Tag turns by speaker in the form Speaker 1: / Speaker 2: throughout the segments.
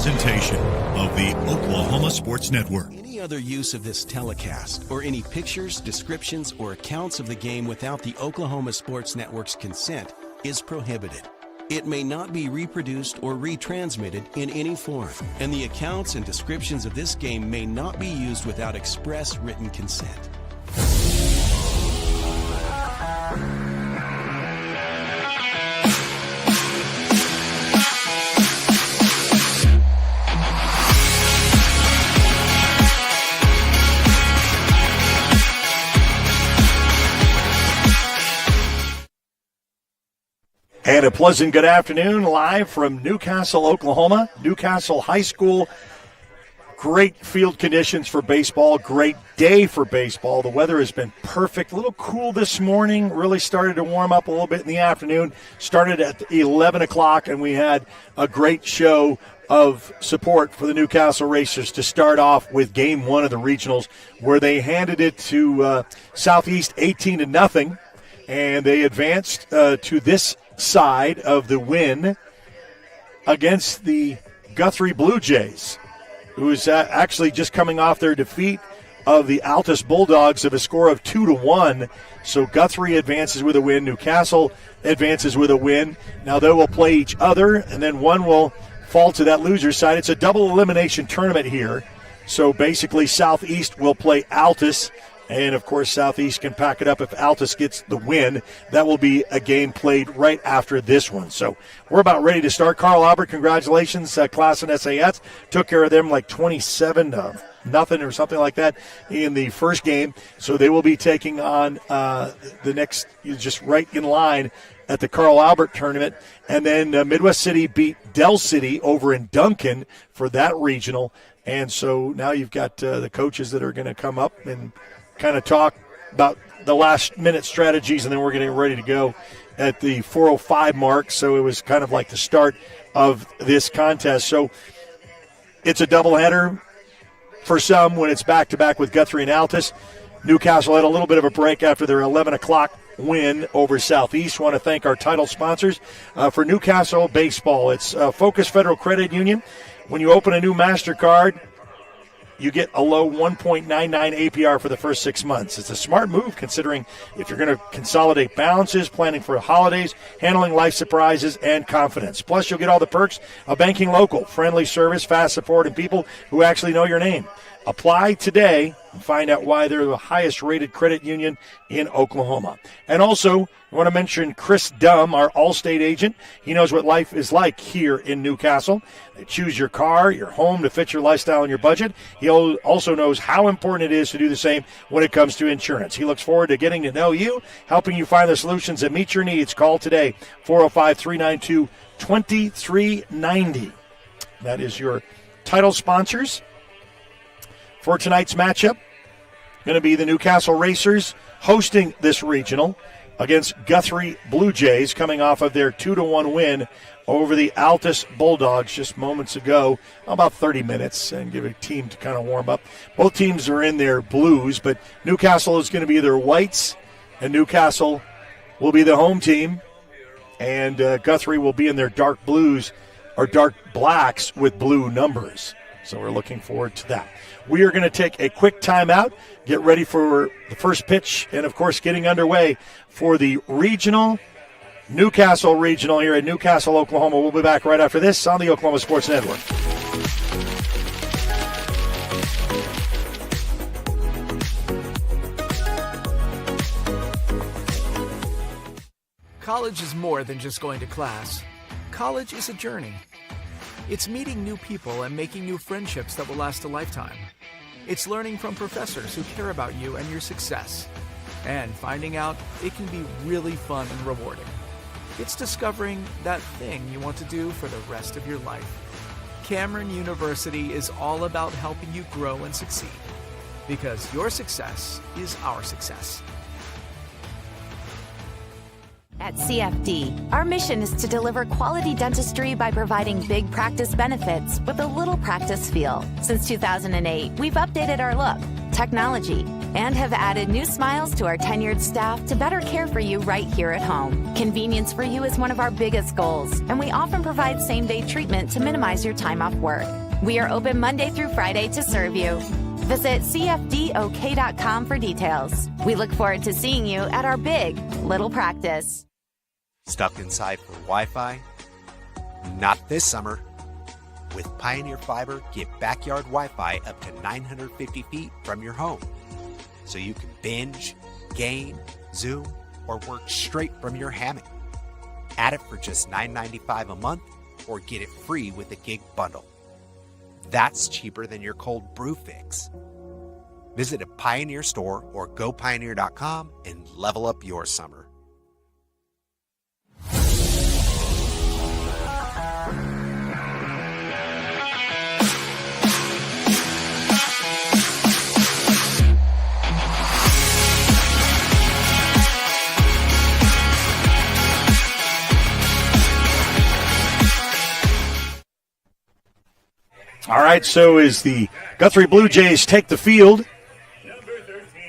Speaker 1: presentation of the Oklahoma Sports Network.
Speaker 2: Any other use of this telecast or any pictures, descriptions, or accounts of the game without the Oklahoma Sports Network's consent is prohibited. It may not be reproduced or retransmitted in any form, and the accounts and descriptions of this game may not be used without express written consent.
Speaker 3: And a pleasant good afternoon, live from Newcastle, Oklahoma, Newcastle High School. Great field conditions for baseball, great day for baseball. The weather has been perfect, a little cool this morning, really started to warm up a little bit in the afternoon. Started at 11 o'clock, and we had a great show of support for the Newcastle Racers to start off with game one of the regionals, where they handed it to Southeast 18-0, and they advanced to this side of the win against the Guthrie Blue Jays, who is actually just coming off their defeat of the Altus Bulldogs of a score of 2-1. So Guthrie advances with a win. Newcastle advances with a win. Now they will play each other, and then one will fall to that loser side. It's a double elimination tournament here. So basically Southeast will play Altus, and, of course, Southeast can pack it up if Altus gets the win. That will be a game played right after this one. So we're about ready to start. Carl Albert, congratulations. Class and SAS took care of them like 27-0 or something like that in the first game. So they will be taking on the next, just right in line at the Carl Albert tournament. And then Midwest City beat Dell City over in Duncan for that regional. And so now you've got the coaches that are going to come up and kind of talk about the last minute strategies, and then we're getting ready to go at the 4:05 mark. So it was kind of like the start of this contest. So it's a doubleheader for some when it's back-to-back with Guthrie and Altus. Newcastle had a little bit of a break after their 11 o'clock win over Southeast. Want to thank our title sponsors for Newcastle Baseball. It's Focus Federal Credit Union. When you open a new MasterCard, you get a low 1.99 APR for the first 6 months. It's a smart move considering if you're going to consolidate balances, planning for holidays, handling life surprises, and confidence. Plus, you'll get all the perks of banking local, friendly service, fast support, and people who actually know your name. Apply today and find out why they're the highest-rated credit union in Oklahoma. And also, I want to mention Chris Dumm, our Allstate agent. He knows what life is like here in Newcastle. They choose your car, your home to fit your lifestyle and your budget. He also knows how important it is to do the same when it comes to insurance. He looks forward to getting to know you, helping you find the solutions that meet your needs. Call today, 405-392-2390. That is your title sponsors for tonight's matchup. Going to be the Newcastle Racers hosting this regional against Guthrie Blue Jays, coming off of their 2-1 win over the Altus Bulldogs just moments ago, about 30 minutes, and give a team to kind of warm up. Both teams are in their blues, but Newcastle is going to be their whites, and Newcastle will be the home team, and Guthrie will be in their dark blues or dark blacks with blue numbers. So we're looking forward to that. We are going to take a quick timeout, get ready for the first pitch, and, of course, getting underway for the regional, Newcastle Regional here in Newcastle, Oklahoma. We'll be back right after this on the Oklahoma Sports Network.
Speaker 4: College is more than just going to class. College is a journey. It's meeting new people and making new friendships that will last a lifetime. It's learning from professors who care about you and your success. And finding out it can be really fun and rewarding. It's discovering that thing you want to do for the rest of your life. Cameron University is all about helping you grow and succeed. Because your success is our success.
Speaker 5: At CFD, our mission is to deliver quality dentistry by providing big practice benefits with a little practice feel. Since 2008, we've updated our look, technology, and have added new smiles to our tenured staff to better care for you right here at home. Convenience for you is one of our biggest goals, and we often provide same-day treatment to minimize your time off work. We are open Monday through Friday to serve you. Visit cfdok.com for details. We look forward to seeing you at our big little practice.
Speaker 6: Stuck inside for Wi-Fi? Not this summer. With Pioneer Fiber, get backyard Wi-Fi up to 950 feet from your home. So you can binge, game, Zoom, or work straight from your hammock. Add it for just $9.95 a month or get it free with a gig bundle. That's cheaper than your cold brew fix. Visit a Pioneer store or gopioneer.com and level up your summer.
Speaker 3: All right, so as the Guthrie Blue Jays take the field,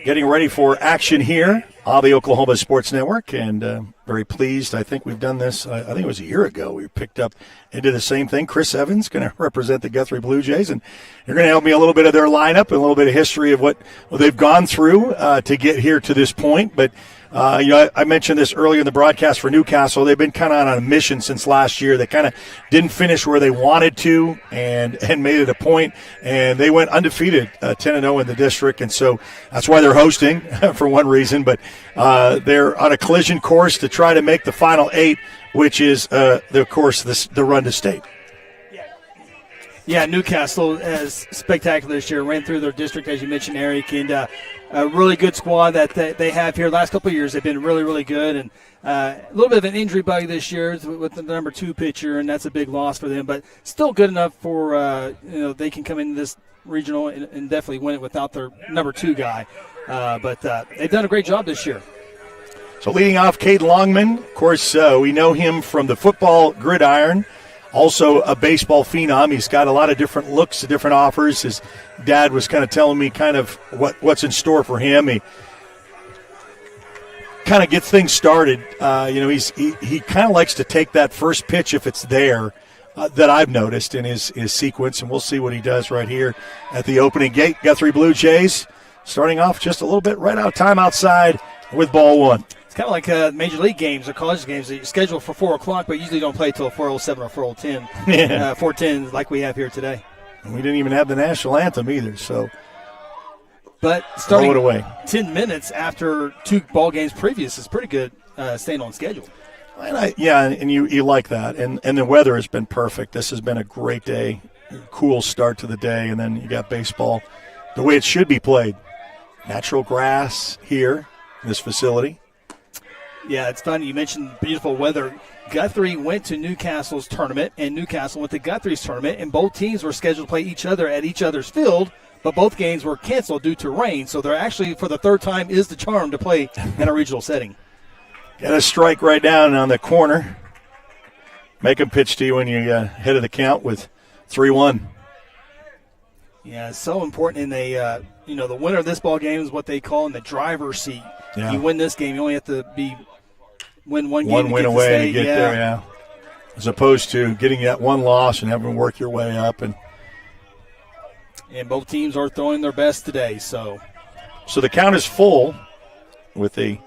Speaker 3: getting ready for action here on the Oklahoma Sports Network, and very pleased. I think we've done this, I think it was a year ago. We picked up and did the same thing. Chris Evans going to represent the Guthrie Blue Jays, and you're going to help me a little bit of their lineup and a little bit of history of what they've gone through to get here to this point. But I mentioned this earlier in the broadcast for Newcastle. They've been kind of on a mission since last year. They kind of didn't finish where they wanted to and made it a point, and they went undefeated, 10-0 in the district, and so that's why they're hosting for one reason. But they're on a collision course to try to make the Final 8, which is, the run to state.
Speaker 7: Yeah, Newcastle is spectacular this year. Ran through their district, as you mentioned, Eric, and a really good squad that they have here. Last couple of years, they've been really, really good. And a little bit of an injury bug this year with the number 2 pitcher, and that's a big loss for them. But still good enough for they can come into this regional and definitely win it without their number 2 guy. But they've done a great job this year.
Speaker 3: So leading off, Cade Longman. Of course, we know him from the football gridiron. Also a baseball phenom. He's got a lot of different looks, different offers. His dad was kind of telling me kind of what's in store for him. He kind of gets things started. He kind of likes to take that first pitch if it's there that I've noticed in his sequence, and we'll see what he does right here at the opening gate. Guthrie Blue Jays starting off just a little bit right out of time outside with ball 1.
Speaker 7: Kind of like major league games or college games that you schedule for 4 o'clock, but usually don't play till 4:07 or 4:10.
Speaker 3: Yeah.
Speaker 7: 4:10 like we have here today.
Speaker 3: And we didn't even have the national anthem either. So,
Speaker 7: but starting
Speaker 3: throw it away
Speaker 7: 10 minutes after 2 ball games previous is pretty good, staying on schedule.
Speaker 3: And you like that, and the weather has been perfect. This has been a great day, cool start to the day, and then you got baseball the way it should be played. Natural grass here in this facility.
Speaker 7: Yeah, it's funny. You mentioned beautiful weather. Guthrie went to Newcastle's tournament, and Newcastle went to Guthrie's tournament, and both teams were scheduled to play each other at each other's field, but both games were canceled due to rain. So they're actually, for the 3rd time, is the charm to play in a regional setting.
Speaker 3: Got a strike right down on the corner. Make them pitch to you when you head of the count with 3-1.
Speaker 7: Yeah, it's so important in the winner of this ball game is what they call in the driver's seat.
Speaker 3: Yeah.
Speaker 7: You win this game, you only have to win one game.
Speaker 3: One win away to get there, yeah. As opposed to getting that one loss and having to work your way up. And
Speaker 7: both teams are throwing their best today. So
Speaker 3: the count is full with a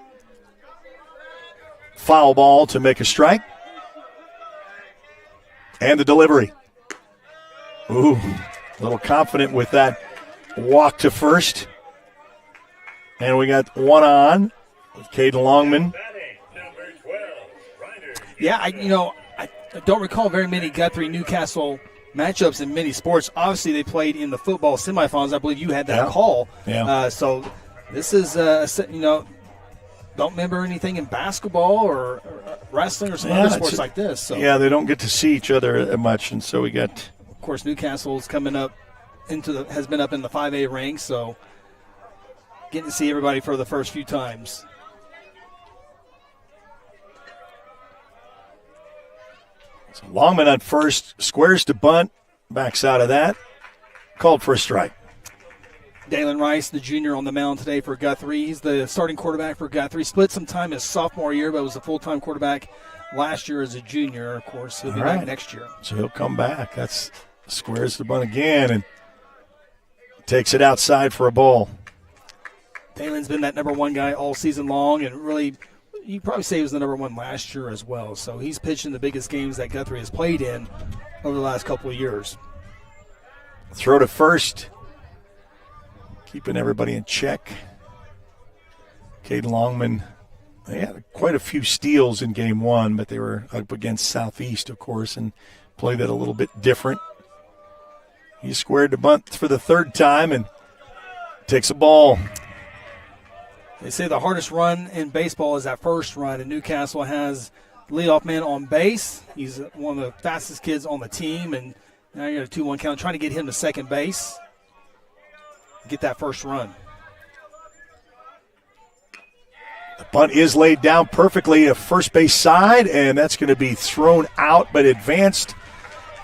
Speaker 3: foul ball to make a strike. And the delivery. Ooh, a little confident with that walk to first. And we got one on with Caden Longman.
Speaker 7: Yeah, I don't recall very many Guthrie-Newcastle matchups in many sports. Obviously, they played in the football semifinals. I believe you had that call.
Speaker 3: Yeah.
Speaker 7: So this is, don't remember anything in basketball or wrestling or some other sports like this. So.
Speaker 3: Yeah, they don't get to see each other much, and so we got.
Speaker 7: Of course, Newcastle's coming up has been up in the 5A ranks, so getting to see everybody for the first few times.
Speaker 3: So Longman at first, squares to bunt, backs out of that, called for a strike.
Speaker 7: Dalen Rice, the junior, on the mound today for Guthrie. He's the starting quarterback for Guthrie. Split some time his sophomore year, but was a full-time quarterback last year as a junior. Of course, he'll be back next year.
Speaker 3: So he'll come back. That's squares the bunt again and takes it outside for a ball.
Speaker 7: Dalen's been that number one guy all season long, and really, you probably say he was the number one last year as well. So he's pitched in the biggest games that Guthrie has played in over the last couple of years.
Speaker 3: Throw to first. Keeping everybody in check. Caden Longman, they had quite a few steals in game one, but they were up against Southeast, of course, and played that a little bit different. He squared the bunt for the third time and takes a ball.
Speaker 7: They say the hardest run in baseball is that first run, and Newcastle has the leadoff man on base. He's one of the fastest kids on the team, and now you got a 2-1 count, trying to get him to second base. Get that first run.
Speaker 3: The bunt is laid down perfectly to first base side, and that's going to be thrown out but advanced.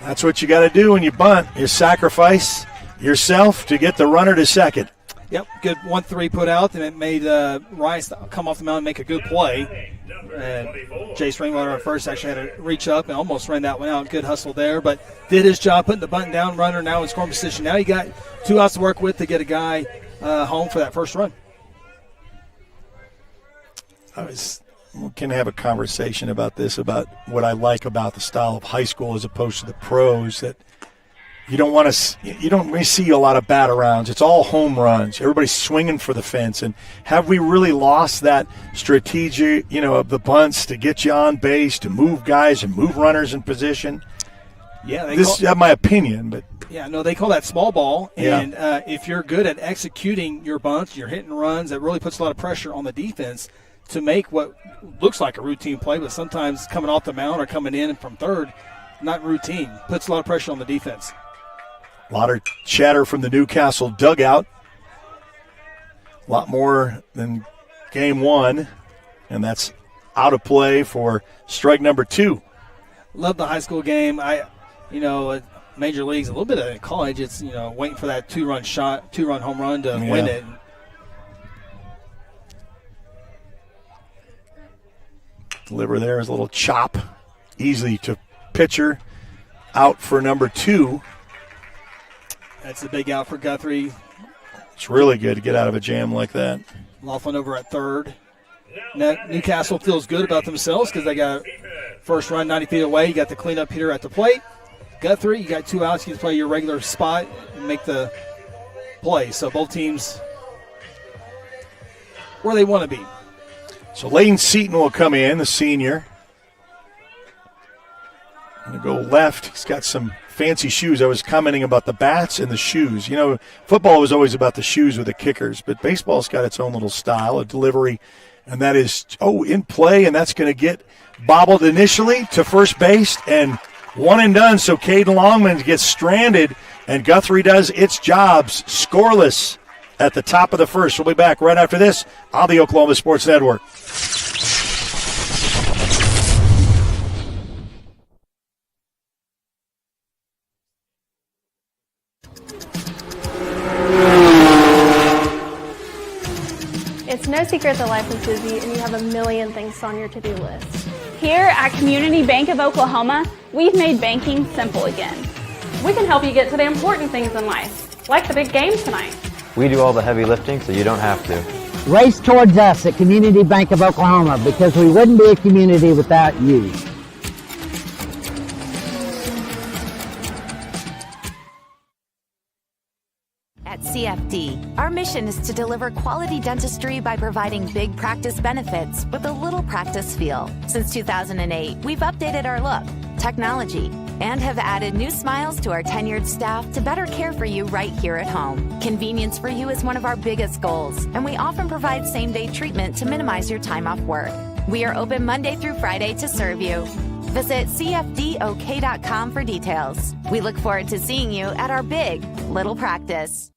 Speaker 3: That's what you got to do when you bunt. You sacrifice yourself to get the runner to second.
Speaker 7: Yep, good 1-3 put out, and it made Rice come off the mound and make a good play. And Jace Ringwater at first actually had to reach up and almost ran that one out. Good hustle there, but did his job putting the bunt down. Runner now in scoring position. Now you got 2 outs to work with to get a guy home for that first run.
Speaker 3: We can have a conversation about this, about what I like about the style of high school as opposed to the pros, that you don't really see a lot of bat arounds. It's all home runs. Everybody's swinging for the fence. And have we really lost that strategy, of the bunts to get you on base, to move guys and move runners in position?
Speaker 7: Yeah,
Speaker 3: this is my opinion, but
Speaker 7: they call that small ball. And if you're good at executing your bunts, you're hitting runs, that really puts a lot of pressure on the defense to make what looks like a routine play, but sometimes coming off the mound or coming in from third, not routine. Puts a lot of pressure on the defense.
Speaker 3: A lot of chatter from the Newcastle dugout. A lot more than game one, and that's out of play for strike number 2.
Speaker 7: Love the high school game. Major leagues, a little bit of college, it's, waiting for that 2-run home run to win it.
Speaker 3: Deliver there is a little chop. Easy to pitcher. Out for number 2.
Speaker 7: That's a big out for Guthrie.
Speaker 3: It's really good to get out of a jam like that.
Speaker 7: Laughlin over at third. Newcastle feels good about themselves because they got first run 90 feet away. You got the cleanup hitter at the plate. Guthrie, you got 2 outs. You can play your regular spot and make the play. So both teams where they want to be.
Speaker 3: So Layton Seaton will come in, the senior. Going to go left. He's got some fancy shoes. I was commenting about the bats and the shoes. Football was always about the shoes with the kickers, but baseball's got its own little style, a delivery, and that is, in play, and that's going to get bobbled initially to first base, and one and done. So Caden Longman gets stranded, and Guthrie does its jobs, scoreless at the top of the first. We'll be back right after this on the Oklahoma Sports Network.
Speaker 8: It's no secret that life is busy and you have a million things on your to-do list. Here at Community Bank of Oklahoma, we've made banking simple again.
Speaker 9: We can help you get to the important things in life, like the big game tonight.
Speaker 10: We do all the heavy lifting so you don't have to.
Speaker 11: Race towards us at Community Bank of Oklahoma, because we wouldn't be a community without you.
Speaker 5: At CFD, our mission is to deliver quality dentistry by providing big practice benefits with a little practice feel. Since 2008, we've updated our look, technology, and have added new smiles to our tenured staff to better care for you right here at home. Convenience for you is one of our biggest goals, and we often provide same-day treatment to minimize your time off work. We are open Monday through Friday to serve you. Visit cfdok.com for details. We look forward to seeing you at our big little practice.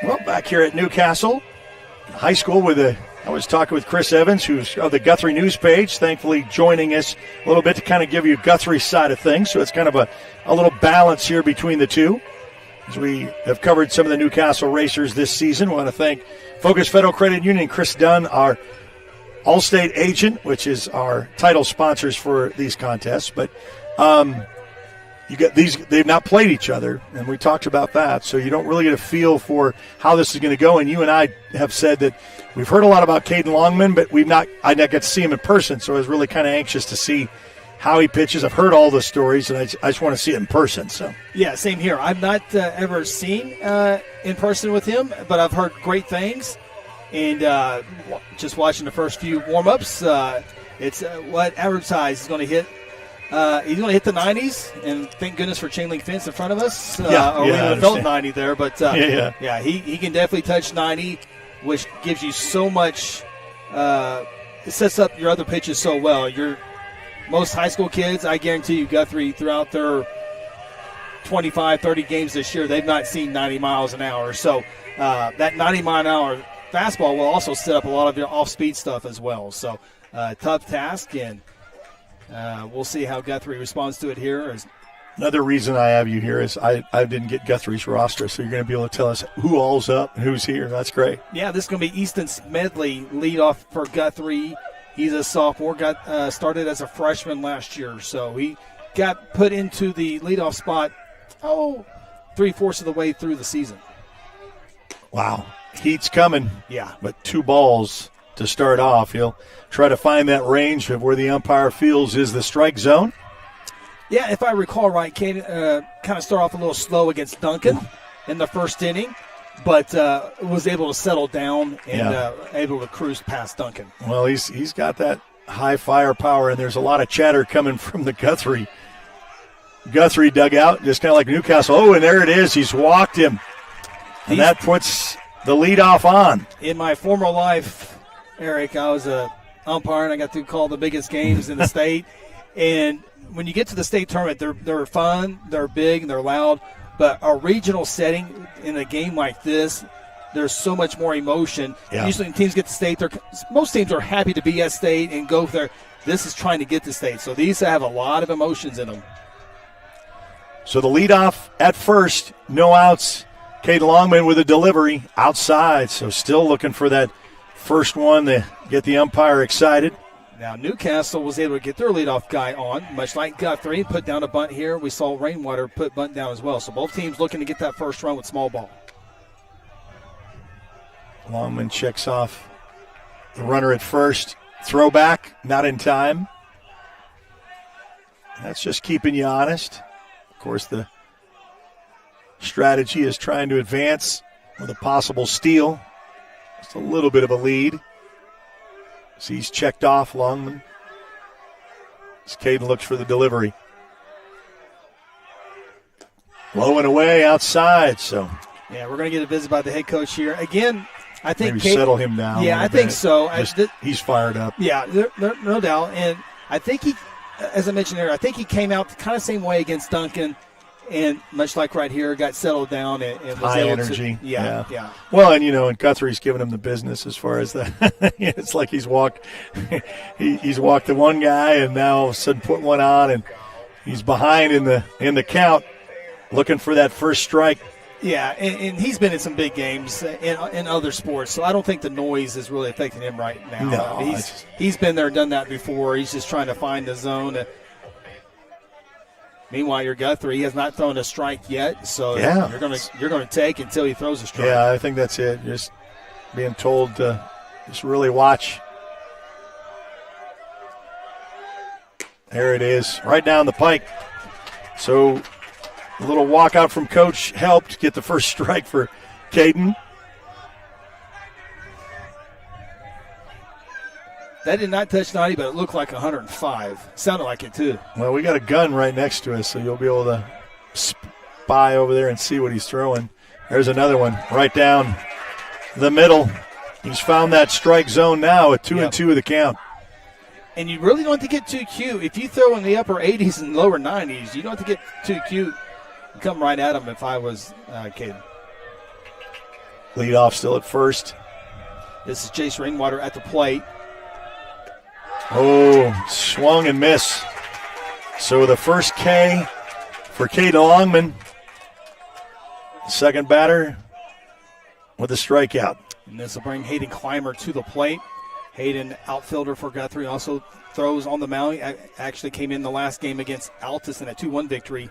Speaker 3: Well, back here at Newcastle, high school with a I was talking with Chris Evans, who's of the Guthrie News page, thankfully joining us a little bit to kind of give you Guthrie's side of things. So it's kind of a little balance here between the two. As we have covered some of the Newcastle racers this season, we want to thank Focus Federal Credit Union, Chris Dunn, our Allstate agent, which is our title sponsors for these contests. But you got these; they've not played each other, and we talked about that. So you don't really get a feel for how this is going to go. And you and I have said that we've heard a lot about Caden Longman, but I didn't get to see him in person. So I was really kind of anxious to see how he pitches. I've heard all the stories, and I just want to see it in person. So
Speaker 7: yeah, same here. I've not ever seen in person with him, but I've heard great things. And just watching the first few warm-ups, it's what average size is going to hit. He's going to hit the 90s, and thank goodness for chain link fence in front of us. Or we would have felt 90 there, but he can definitely touch 90, which gives you so much. It sets up your other pitches so well. Most high school kids, I guarantee you, Guthrie, throughout their 25, 30 games this year, they've not seen 90 miles an hour. So that 90-mile-an-hour fastball will also set up a lot of your off-speed stuff as well. So tough task, and we'll see how Guthrie responds to it here.
Speaker 3: Another reason I have you here is I didn't get Guthrie's roster, so you're going to be able to tell us who all's up and who's here. That's great.
Speaker 7: Yeah, this is going to be Easton Smedley, leadoff for Guthrie. He's a sophomore, got started as a freshman last year, so he got put into the leadoff spot, 3/4 of the way through the season.
Speaker 3: Wow. Heat's coming.
Speaker 7: Yeah.
Speaker 3: But 2 balls to start off. He'll try to find that range of where the umpire feels is the strike zone.
Speaker 7: Yeah, if I recall right, Kate kind of started off a little slow against Duncan in the first inning, but was able to settle down and able to cruise past Duncan.
Speaker 3: Well, he's got that high firepower, and there's a lot of chatter coming from the Guthrie dugout, just kind of like Newcastle. Oh, and there it is. He's walked him. And that puts the leadoff on.
Speaker 7: In my former life, Eric, I was a umpire, and I got to call the biggest games in the state. And when you get to the state tournament, they're fun, they're big, and they're loud. But a regional setting in a game like this, there's so much more emotion.
Speaker 3: Yeah.
Speaker 7: Usually when teams get to state, most teams are happy to be at state and go there. This is trying to get to state. So these have a lot of emotions in them.
Speaker 3: So the leadoff at first, no outs. Caden Longman with a delivery outside. So still looking for that first one to get the umpire excited.
Speaker 7: Now, Newcastle was able to get their leadoff guy on, much like Guthrie, put down a bunt here. We saw Rainwater put bunt down as well. So both teams looking to get that first run with small ball.
Speaker 3: Longman checks off the runner at first. Throwback, not in time. That's just keeping you honest. Of course, the strategy is trying to advance with a possible steal. Just a little bit of a lead. So he's checked off, Longman. As Caden looks for the delivery. Low and away outside, so.
Speaker 7: Yeah, we're going to get a visit by the head coach here. Again, I think
Speaker 3: maybe settle him down.
Speaker 7: Yeah, I think so.
Speaker 3: He's fired up.
Speaker 7: Yeah, no doubt. And I think he, as I mentioned earlier, I think he came out the kind of same way against Duncan. And much like right here, got settled down and was
Speaker 3: high
Speaker 7: able
Speaker 3: energy.
Speaker 7: To, yeah.
Speaker 3: Well, and Guthrie's giving him the business as far as that. It's like he's walked the one guy, and now all of a sudden put one on, and he's behind in the count, looking for that first strike.
Speaker 7: Yeah, and he's been in some big games in other sports, so I don't think the noise is really affecting him right now.
Speaker 3: No,
Speaker 7: he's been there, done that before. He's just trying to find the zone. Meanwhile, your Guthrie, he has not thrown a strike yet, so you're going to take until he throws a strike.
Speaker 3: Yeah, I think that's it. Just being told to just really watch. There it is, right down the pike. So a little walkout from Coach helped get the first strike for Caden.
Speaker 7: That did not touch 90, but it looked like 105. Sounded like it, too.
Speaker 3: Well, we got a gun right next to us, so you'll be able to spy over there and see what he's throwing. There's another one right down the middle. He's found that strike zone now at 2-2 of the count.
Speaker 7: And you really don't have to get too cute. If you throw in the upper 80s and lower 90s, you don't have to get too cute and come right at him if I was Caden.
Speaker 3: Lead off still at first.
Speaker 7: This is Jace Rainwater at the plate.
Speaker 3: Oh, swung and miss. So the first K for Caden Longman. Second batter with a strikeout.
Speaker 7: And this will bring Hayden Clymer to the plate. Hayden, outfielder for Guthrie, also throws on the mound. Actually came in the last game against Altus in a 2-1 victory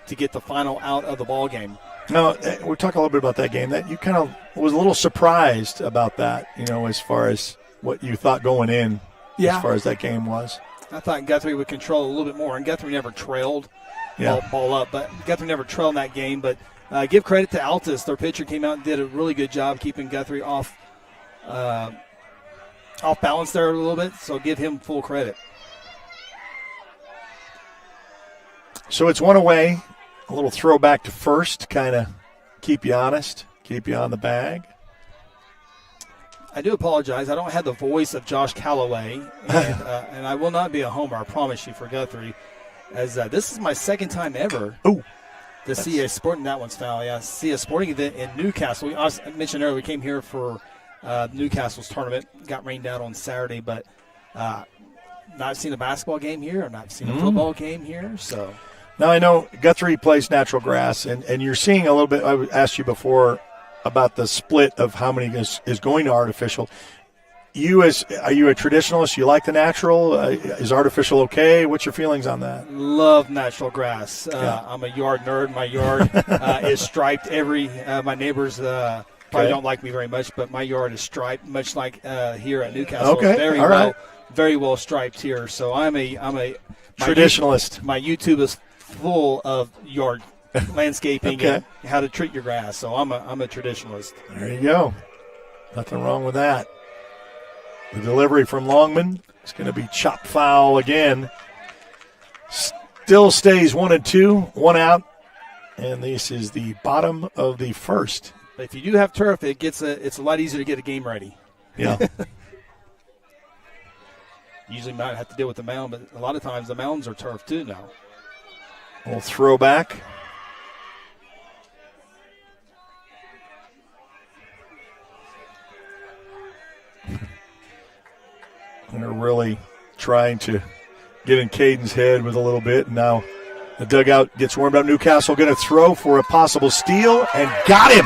Speaker 7: to get the final out of the ball game.
Speaker 3: Now, we're talking a little bit about that game. That you kind of was a little surprised about that, as far as what you thought going in, as far as that game was.
Speaker 7: I thought Guthrie would control a little bit more, and Guthrie never trailed ball up. But Guthrie never trailed in that game. But give credit to Altus. Their pitcher came out and did a really good job keeping Guthrie off balance there a little bit, so give him full credit.
Speaker 3: So it's one away. A little throwback to first, kind of keep you honest, keep you on the bag.
Speaker 7: I do apologize. I don't have the voice of Josh Calloway, and I will not be a homer, I promise you, for Guthrie, as this is my second time ever to see a sporting – that one's foul, see a sporting event in Newcastle. I mentioned earlier we came here for Newcastle's tournament, got rained out on Saturday, but not seen a basketball game here or not seen a football game here, so –
Speaker 3: Now, I know Guthrie plays natural grass, and you're seeing a little bit – I asked you before about the split of how many is going to artificial. Are you a traditionalist? You like the natural? Is artificial okay? What's your feelings on that?
Speaker 7: Love natural grass. I'm a yard nerd. My yard is striped my neighbors probably don't like me very much, but my yard is striped, much like here at Newcastle.
Speaker 3: Okay,
Speaker 7: very well striped here. So I'm a
Speaker 3: traditionalist.
Speaker 7: My YouTube is full of yard landscaping and how to treat your grass. So I'm a traditionalist.
Speaker 3: There you go. Nothing wrong with that. The delivery from Longman is going to be chopped foul again. Still stays 1-2, one out, and this is the bottom of the first.
Speaker 7: If you do have turf, it's a lot easier to get a game ready.
Speaker 3: Yeah.
Speaker 7: Usually might have to deal with the mound, but a lot of times the mounds are turf too now.
Speaker 3: A little throwback. They're really trying to get in Caden's head with a little bit. And now the dugout gets warmed up. Newcastle going to throw for a possible steal and got him.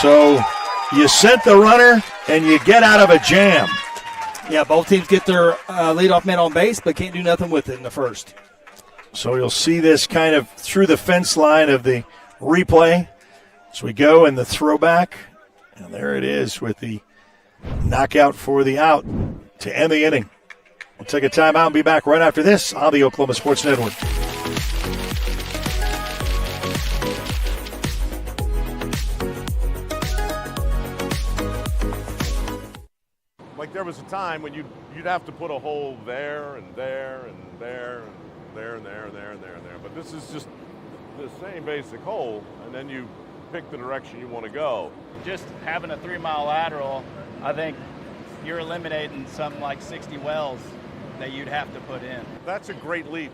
Speaker 3: So you sent the runner and you get out of a jam.
Speaker 7: Yeah, both teams get their leadoff man on base, but can't do nothing with it in the first.
Speaker 3: So you'll see this kind of through the fence line of the replay. So we go in the throwback, and there it is with the knockout for the out to end the inning. We'll take a timeout and be back right after this on the Oklahoma Sports Network.
Speaker 12: Like there was a time when you'd have to put a hole there and there and there and there and there and there and there and there. But this is just the same basic hole, and then you pick the direction you want to go.
Speaker 13: Just having a 3-mile lateral, I think you're eliminating something like 60 wells that you'd have to put in.
Speaker 12: That's a great leap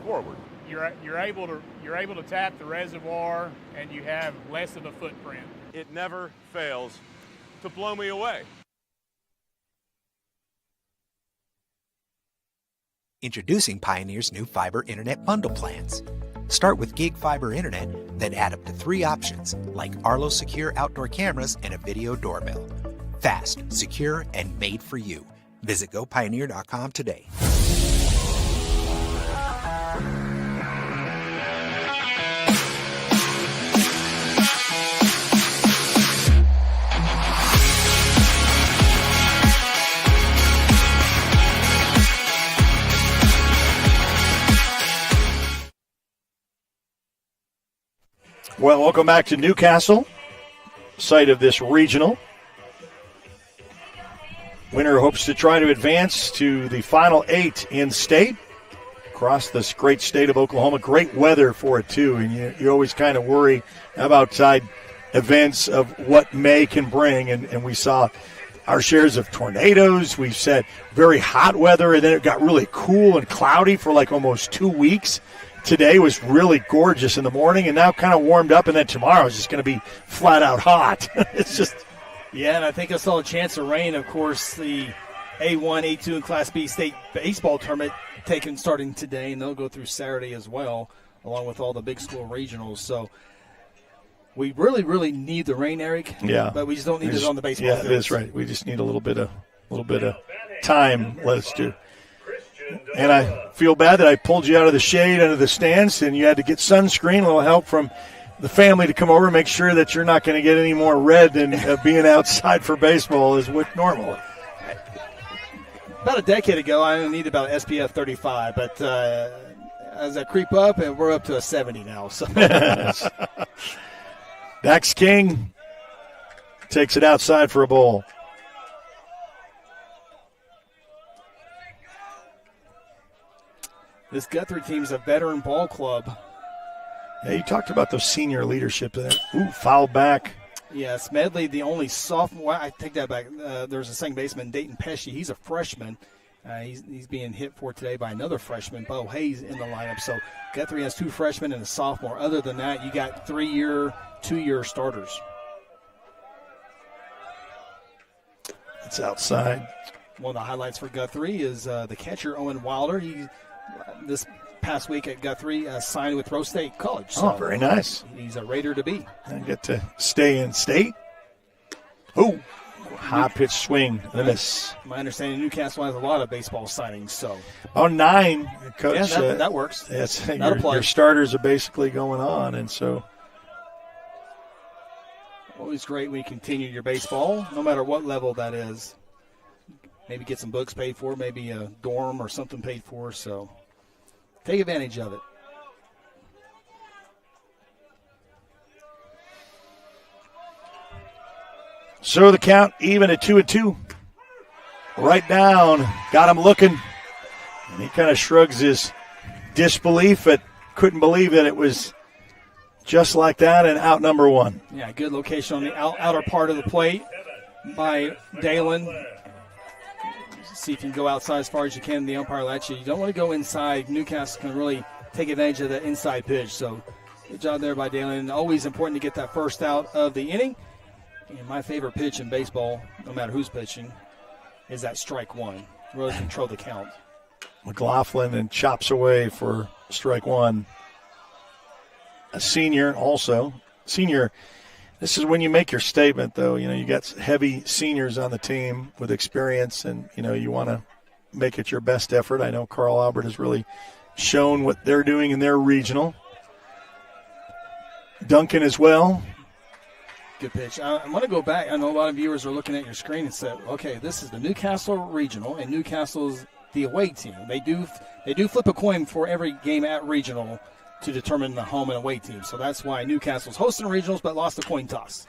Speaker 12: forward.
Speaker 14: You're able to tap the reservoir, and you have less of a footprint.
Speaker 12: It never fails to blow me away.
Speaker 6: Introducing Pioneer's new fiber internet bundle plans. Start with gig fiber internet, then add up to 3 options like Arlo Secure outdoor cameras and a video doorbell. Fast, secure, and made for you. Visit gopioneer.com today.
Speaker 3: Well, welcome back to Newcastle, site of this regional. Winner hopes to try to advance to the final 8 in state across this great state of Oklahoma. Great weather for it, too, and you always kind of worry about outside events of what May can bring, and we saw our shares of tornadoes. We've said very hot weather, and then it got really cool and cloudy for like almost 2 weeks. Today was really gorgeous in the morning, and now kind of warmed up, and then tomorrow is just going to be flat out hot. It's just,
Speaker 7: Yeah, and I think I saw a chance of rain. Of course, the A1, A2, and Class B state baseball tournament starting today, and they'll go through Saturday as well, along with all the big school regionals. So we really, really need the rain, Eric.
Speaker 3: Yeah,
Speaker 7: but we just don't need it on the baseball
Speaker 3: field.
Speaker 7: field.
Speaker 3: Yeah, that's right. We just need a little bit of time. Let's do. And I feel bad that I pulled you out of the shade under the stands, and you had to get sunscreen. A little help from the family to come over and make sure that you're not going to get any more red than being outside for baseball is what normal.
Speaker 7: About a decade ago, I only needed about SPF 35, but as I creep up, and we're up to a 70 now. So
Speaker 3: Dax King takes it outside for a ball.
Speaker 7: This Guthrie team's a veteran ball club.
Speaker 3: Yeah, you talked about those senior leadership there. Ooh, foul back.
Speaker 7: Yeah, Smedley, the only sophomore. I take that back. There's a second baseman, Dayton Pesci. He's a freshman. He's being hit for today by another freshman, Bo Hayes, in the lineup. So Guthrie has 2 freshmen and a sophomore. Other than that, you got 3-year, 2-year starters.
Speaker 3: It's outside.
Speaker 7: One of the highlights for Guthrie is the catcher, Owen Wilder. He this past week at Guthrie signed with Rose State College. So
Speaker 3: very nice.
Speaker 7: He's a Raider to be.
Speaker 3: I get to stay in state. Ooh, high pitch swing. Miss.
Speaker 7: My understanding, Newcastle has a lot of baseball signings. So
Speaker 3: 9, Coach.
Speaker 7: Yeah, that works.
Speaker 3: Yes,
Speaker 7: your
Speaker 3: starters are basically going on, and so
Speaker 7: always great when you continue your baseball, no matter what level that is. Maybe get some books paid for, maybe a dorm or something paid for. So take advantage of it.
Speaker 3: So the count even at 2-2. Right down, got him looking. And he kind of shrugs his disbelief, but couldn't believe that it was just like that and out number 1.
Speaker 7: Yeah, good location on the outer part of the plate by Dalen. See if you can go outside as far as you can. The umpire lets you. You don't want to go inside. Newcastle can really take advantage of the inside pitch. So good job there by Dalen. Always important to get that first out of the inning. And my favorite pitch in baseball, no matter who's pitching, is that strike 1. Really control the count.
Speaker 3: McLaughlin and chops away for strike 1. A senior also. Senior, this is when you make your statement, though. You know, you got heavy seniors on the team with experience, and, you know, you want to make it your best effort. I know Carl Albert has really shown what they're doing in their regional. Duncan as well.
Speaker 7: Good pitch. I want to go back. I know a lot of viewers are looking at your screen and say, okay, this is the Newcastle regional, and Newcastle's the away team. They do flip a coin for every game at regional to determine the home and away team. So that's why Newcastle's hosting regionals but lost the coin toss.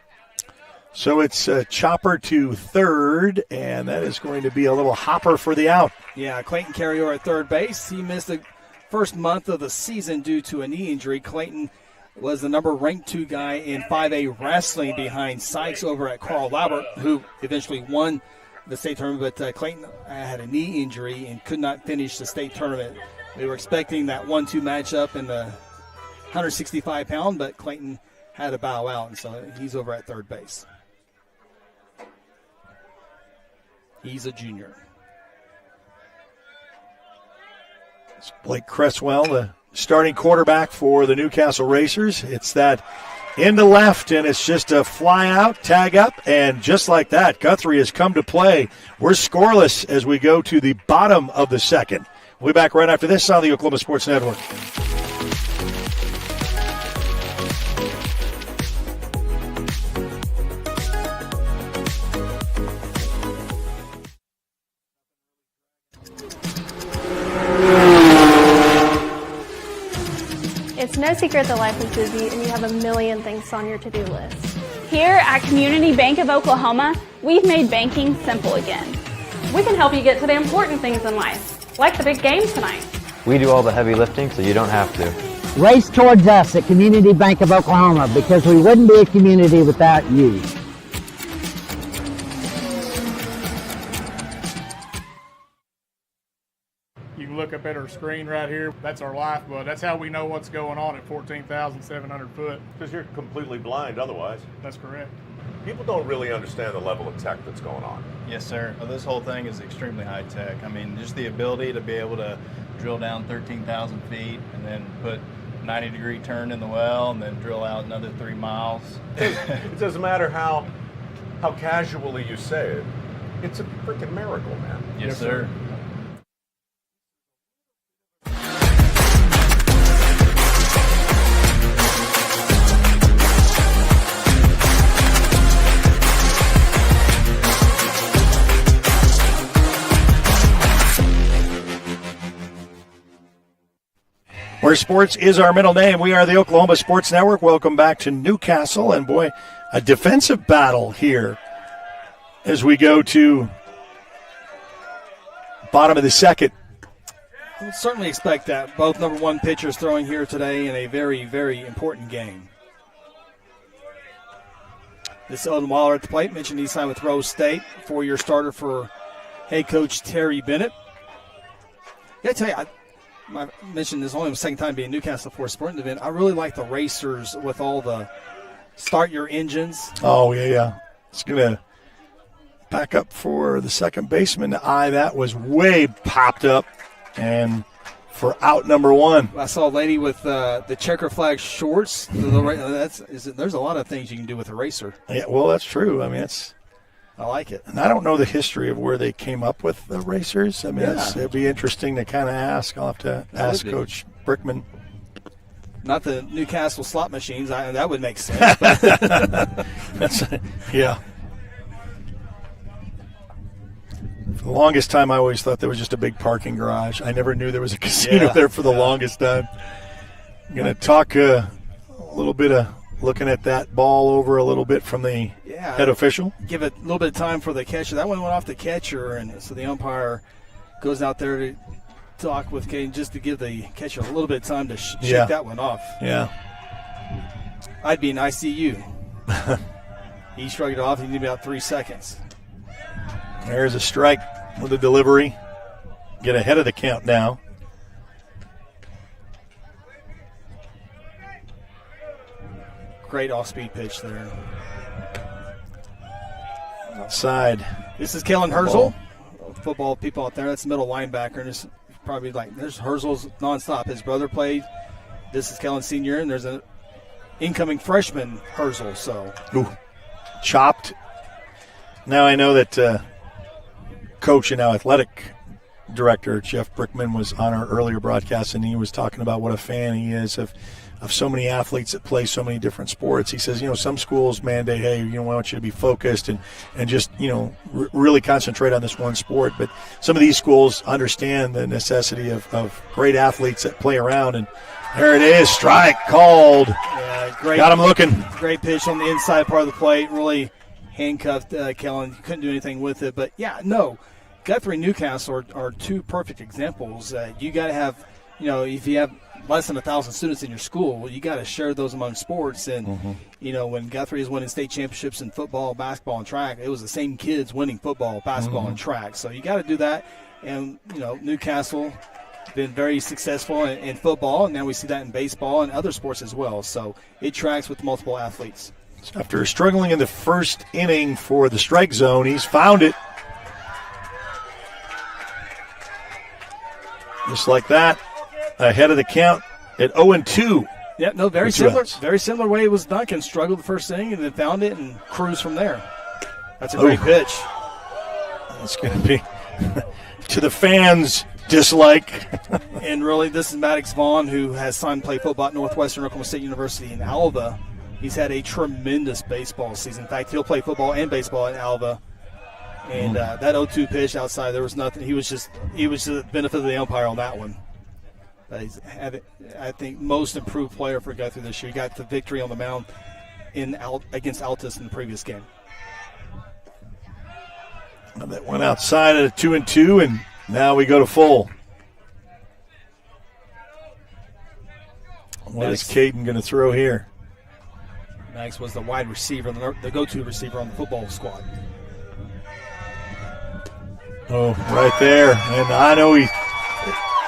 Speaker 3: So it's a chopper to third, and that is going to be a little hopper for the out.
Speaker 7: Yeah, Clayton Carrier at third base. He missed the first month of the season due to a knee injury. Clayton was the ranked 2 guy in 5A wrestling behind Sykes over at Carl Albert, who eventually won the state tournament. But Clayton had a knee injury and could not finish the state tournament. We were expecting that 1-2 matchup in the 165-pound, but Clayton had to bow out, and so he's over at third base. He's a junior.
Speaker 3: It's Blake Cresswell, the starting quarterback for the Newcastle Racers. It's that into left, and it's just a fly out, tag up, and just like that, Guthrie has come to play. We're scoreless as we go to the bottom of the second. We'll be back right after this on the Oklahoma Sports Network.
Speaker 8: It's no secret that life is busy and you have a million things on your to-do list. Here at Community Bank of Oklahoma, we've made banking simple again.
Speaker 9: We can help you get to the important things in life, like the big game tonight.
Speaker 10: We do all the heavy lifting, so you don't have to.
Speaker 11: Race towards us at Community Bank of Oklahoma, because we wouldn't be a community without you.
Speaker 14: You can look up at our screen right here. That's our lifeblood. That's how we know what's going on at 14,700 foot.
Speaker 12: Because you're completely blind otherwise.
Speaker 14: That's correct.
Speaker 12: people don't really understand the level of tech that's going on.
Speaker 13: Yes, sir. Well, this whole thing is extremely high tech. I mean, just the ability to be able to drill down 13,000 feet and then put 90-degree turn in the well and then drill out another 3 miles.
Speaker 12: It doesn't matter how casually you say it. It's a freaking miracle, man.
Speaker 13: Yes, sir.
Speaker 3: Where sports is our middle name. We are the Oklahoma Sports Network. Welcome back to Newcastle. And boy, a defensive battle here as we go to bottom of the second.
Speaker 7: We'll certainly expect that. Both number one pitchers throwing here today in a very, very important game. This is Odin Waller at the plate. Mentioned he signed with Rose State, 4-year starter for head coach Terry Bennett. I tell you, I mentioned this only the second time being Newcastle for a sporting event. I really like the racers with all the start your engines.
Speaker 3: Oh, yeah. It's going to back up for the second baseman. That was way popped up. And for out number one.
Speaker 7: I saw a lady with the checker flag shorts. There's a lot of things you can do with a racer.
Speaker 3: Yeah, well, that's true. I mean,
Speaker 7: I like it.
Speaker 3: And I don't know the history of where they came up with the racers. I mean, it'd be interesting to kind of ask. I'll have to ask Coach Brickman.
Speaker 7: Not the Newcastle slot machines. That would make sense.
Speaker 3: Yeah. For the longest time, I always thought there was just a big parking garage. I never knew there was a casino there for the longest time. I'm going to talk a little bit of looking at that ball over a little bit from the head official.
Speaker 7: Give it a little bit of time for the catcher. That one went off the catcher, and so the umpire goes out there to talk with Caden just to give the catcher a little bit of time to shake that one off.
Speaker 3: Yeah.
Speaker 7: I'd be an ICU. He shrugged it off. He needed about 3 seconds.
Speaker 3: There's a strike with a delivery. Get ahead of the count now.
Speaker 7: Great off-speed pitch there.
Speaker 3: Outside.
Speaker 7: This is Kellen Herzl. Football people out there. That's the middle linebacker. And it's probably there's Herzl's nonstop. His brother played. This is Kellen Sr., and there's an incoming freshman, Herzl. So,
Speaker 3: chopped. Now I know that coach and now athletic director Jeff Brickman was on our earlier broadcast, and he was talking about what a fan he is of so many athletes that play so many different sports. He says, some schools mandate, hey, we want you to be focused and just, really concentrate on this one sport. But some of these schools understand the necessity of great athletes that play around. And there it is, strike called.
Speaker 7: Great,
Speaker 3: got him looking.
Speaker 7: Great pitch on the inside part of the plate. Really handcuffed Kellen. Couldn't do anything with it. But, Guthrie and Newcastle are two perfect examples. You got to have, if you have less than 1,000 students in your school, you got to share those among sports. And, when Guthrie is winning state championships in football, basketball, and track, it was the same kids winning football, basketball, and track. So you got to do that. And, Newcastle been very successful in football, and now we see that in baseball and other sports as well. So it tracks with multiple athletes.
Speaker 3: After struggling in the first inning for the strike zone, he's found it. Just like that, ahead of the count at 0-2.
Speaker 7: Yeah, no, very similar way it was Duncan. Struggled the first inning and then found it and cruised from there. That's a great pitch.
Speaker 3: That's going to be to the fans' dislike.
Speaker 7: And really, this is Maddox Vaughn, who has signed to play football at Northwestern Oklahoma State University in Alva. He's had a tremendous baseball season. In fact, he'll play football and baseball at Alva. And that 0-2 pitch outside, there was nothing. He was the benefit of the umpire on that one. But he's had, I think, most improved player for Guthrie this year. He got the victory on the mound against Altus in the previous game.
Speaker 3: And that went outside at 2-2, and now we go to full. What is Caden going to throw here?
Speaker 7: Max was the wide receiver, the go-to receiver on the football squad.
Speaker 3: Oh, right there. And I know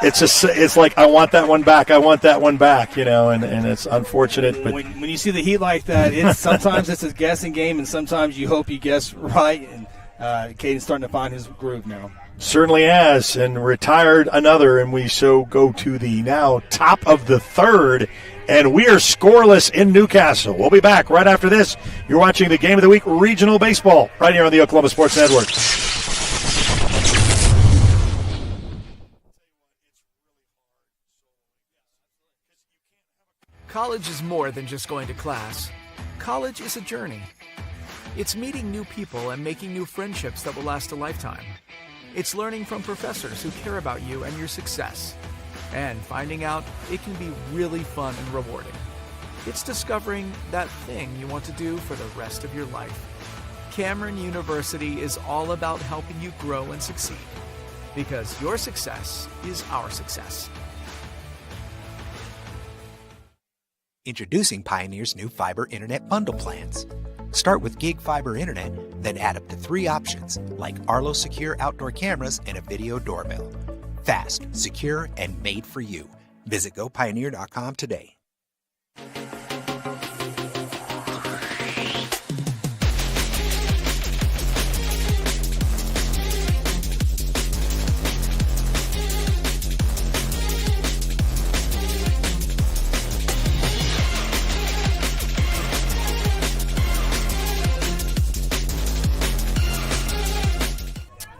Speaker 3: it's like, I want that one back. I want that one back, and it's unfortunate. But
Speaker 7: when you see the heat like that, sometimes it's a guessing game, and sometimes you hope you guess right. And Caden's starting to find his groove now.
Speaker 3: Certainly has, and retired another, and we so go to the now top of the third, and we are scoreless in Newcastle. We'll be back right after this. You're watching the Game of the Week Regional Baseball right here on the Oklahoma Sports Network.
Speaker 4: College is more than just going to class. College is a journey. It's meeting new people and making new friendships that will last a lifetime. It's learning from professors who care about you and your success. And finding out it can be really fun and rewarding. It's discovering that thing you want to do for the rest of your life. Cameron University is all about helping you grow and succeed. Because your success is our success.
Speaker 6: Introducing Pioneer's new fiber internet bundle plans. Start with gig fiber internet, then add up to 3 options like Arlo secure outdoor cameras and a video doorbell. Fast, secure, and made for you. Visit gopioneer.com today.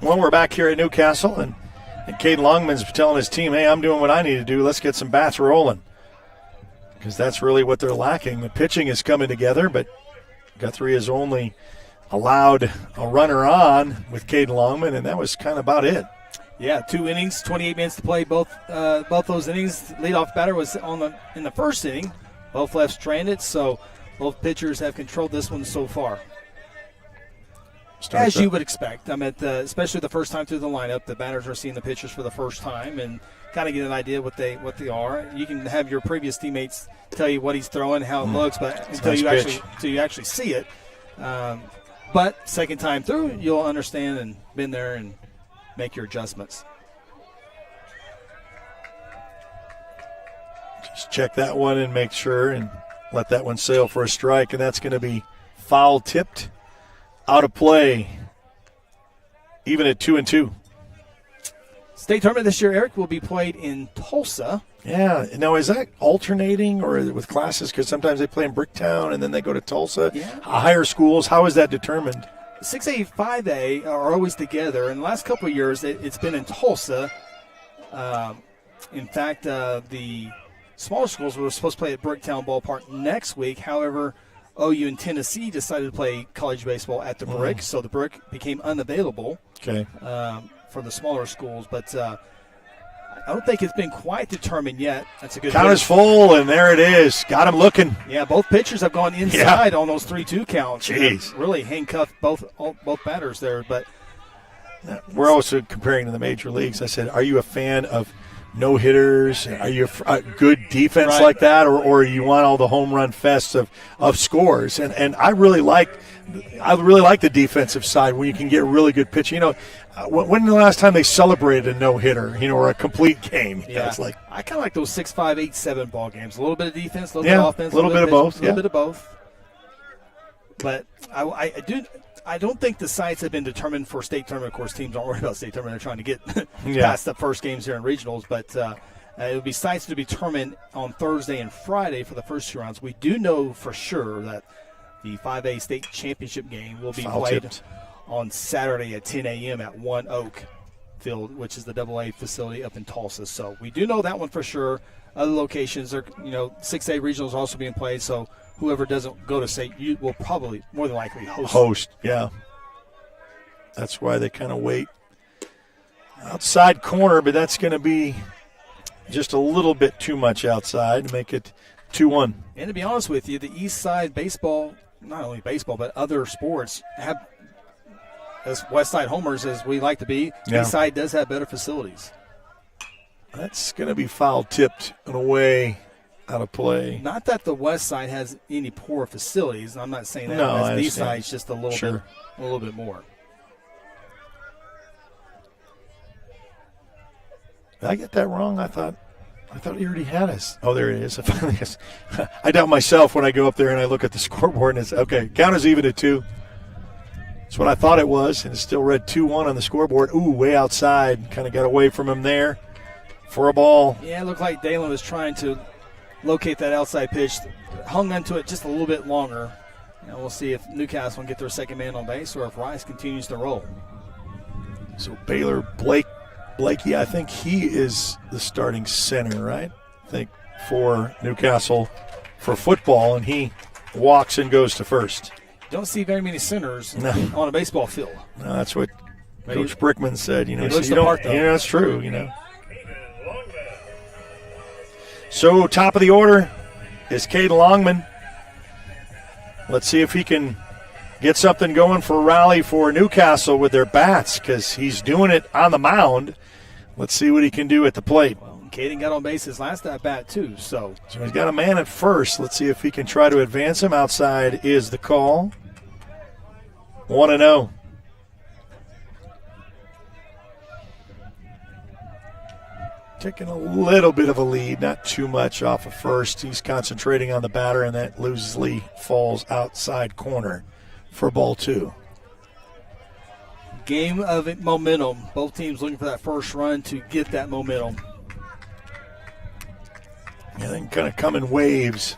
Speaker 3: Well, we're back here at Newcastle, and Cade Longman's telling his team, hey, I'm doing what I need to do. Let's get some bats rolling. Because that's really what they're lacking. The pitching is coming together, but Guthrie has only allowed a runner on with Cade Longman, and that was kind of about it.
Speaker 7: Yeah, 2 innings, 28 minutes to play. Both those innings. Leadoff batter was in the first inning. Both left stranded, so both pitchers have controlled this one so far. As you would expect. Especially the first time through the lineup, the batters are seeing the pitchers for the first time and kind of get an idea what they are. You can have your previous teammates tell you what he's throwing, how it looks, but until you actually see it. But second time through, you'll understand and been there and make your adjustments.
Speaker 3: Just check that one and make sure and let that one sail for a strike, and that's going to be foul tipped. Out of play, even at 2-2.
Speaker 7: State tournament this year, Eric, will be played in Tulsa.
Speaker 3: Yeah. Now, is that alternating or with classes? Because sometimes they play in Bricktown and then they go to Tulsa.
Speaker 7: Yeah.
Speaker 3: Higher schools, how is that determined?
Speaker 7: 6A, 5A are always together. In the last couple of years, it's been in Tulsa. In fact, the smaller schools were supposed to play at Bricktown Ballpark next week. However, OU and Tennessee decided to play college baseball at the Brick, so the Brick became unavailable for the smaller schools. But I don't think it's been quite determined yet. That's a good
Speaker 3: count is full, and there it is. Got him looking.
Speaker 7: Yeah, both pitchers have gone inside on those 3-2 counts.
Speaker 3: Jeez.
Speaker 7: Really handcuffed both batters there. But
Speaker 3: we're also comparing to the major leagues. I said, are you a fan of no-hitters? Are you a good defense like that, or you want all the home run fests of scores? And I really like the defensive side when you can get really good pitching. When the last time they celebrated a no-hitter, or a complete game? It's like,
Speaker 7: I kind of like those 6-5, 8-7 ball games. A little bit of defense, a little bit of offense,
Speaker 3: a little bit of both.
Speaker 7: A little bit of both. But I don't think the sites have been determined for state tournament. Of course, teams aren't worried about state tournament. They're trying to get past the first games here in regionals. But it will be sites to be determined on Thursday and Friday for the first 2 rounds. We do know for sure that the 5A state championship game will be played on Saturday at 10 a.m. at One Oak Field, which is the AA facility up in Tulsa. So we do know that one for sure. Other locations are, 6A regionals also being played. So whoever doesn't go to state, you will probably more than likely host.
Speaker 3: Yeah. That's why they kind of wait. Outside corner, but that's going to be just a little bit too much outside to make it 2-1.
Speaker 7: And to be honest with you, the East Side baseball, not only baseball, but other sports have, as West Side homers as we like to be, East Side does have better facilities.
Speaker 3: That's going to be foul tipped and away. Out of play.
Speaker 7: Not that the West Side has any poor facilities. I'm not saying that.
Speaker 3: No,
Speaker 7: the East Side's just a little bit more.
Speaker 3: Did I get that wrong? I thought he already had us. Oh, there it is. I doubt myself when I go up there and I look at the scoreboard and it's, okay, count is even at 2. That's what I thought it was, and it still read 2-1 on the scoreboard. Ooh, way outside. Kind of got away from him there for a ball.
Speaker 7: Yeah, it looked like Dalen was trying to locate that outside pitch. Hung onto it just a little bit longer. And we'll see if Newcastle can get their second man on base or if Rice continues to roll.
Speaker 3: So Baylor Blakey, I think he is the starting center, right? I think for Newcastle for football, and he walks and goes to first.
Speaker 7: Don't see very many centers on a baseball field.
Speaker 3: No, that's what Coach Brickman said.
Speaker 7: He looks the part, though.
Speaker 3: That's true. So top of the order is Caden Longman. Let's see if he can get something going for a rally for Newcastle with their bats, because he's doing it on the mound. Let's see what he can do at the plate.
Speaker 7: Well, Caden got on base his last at bat too. So
Speaker 3: he's got a man at first. Let's see if he can try to advance him. Outside is the call. 1-0. Taking a little bit of a lead, not too much off of first. He's concentrating on the batter, and that loosely falls outside corner for ball 2.
Speaker 7: Game of momentum. Both teams looking for that first run to get that momentum.
Speaker 3: Yeah, they can kind of come in waves.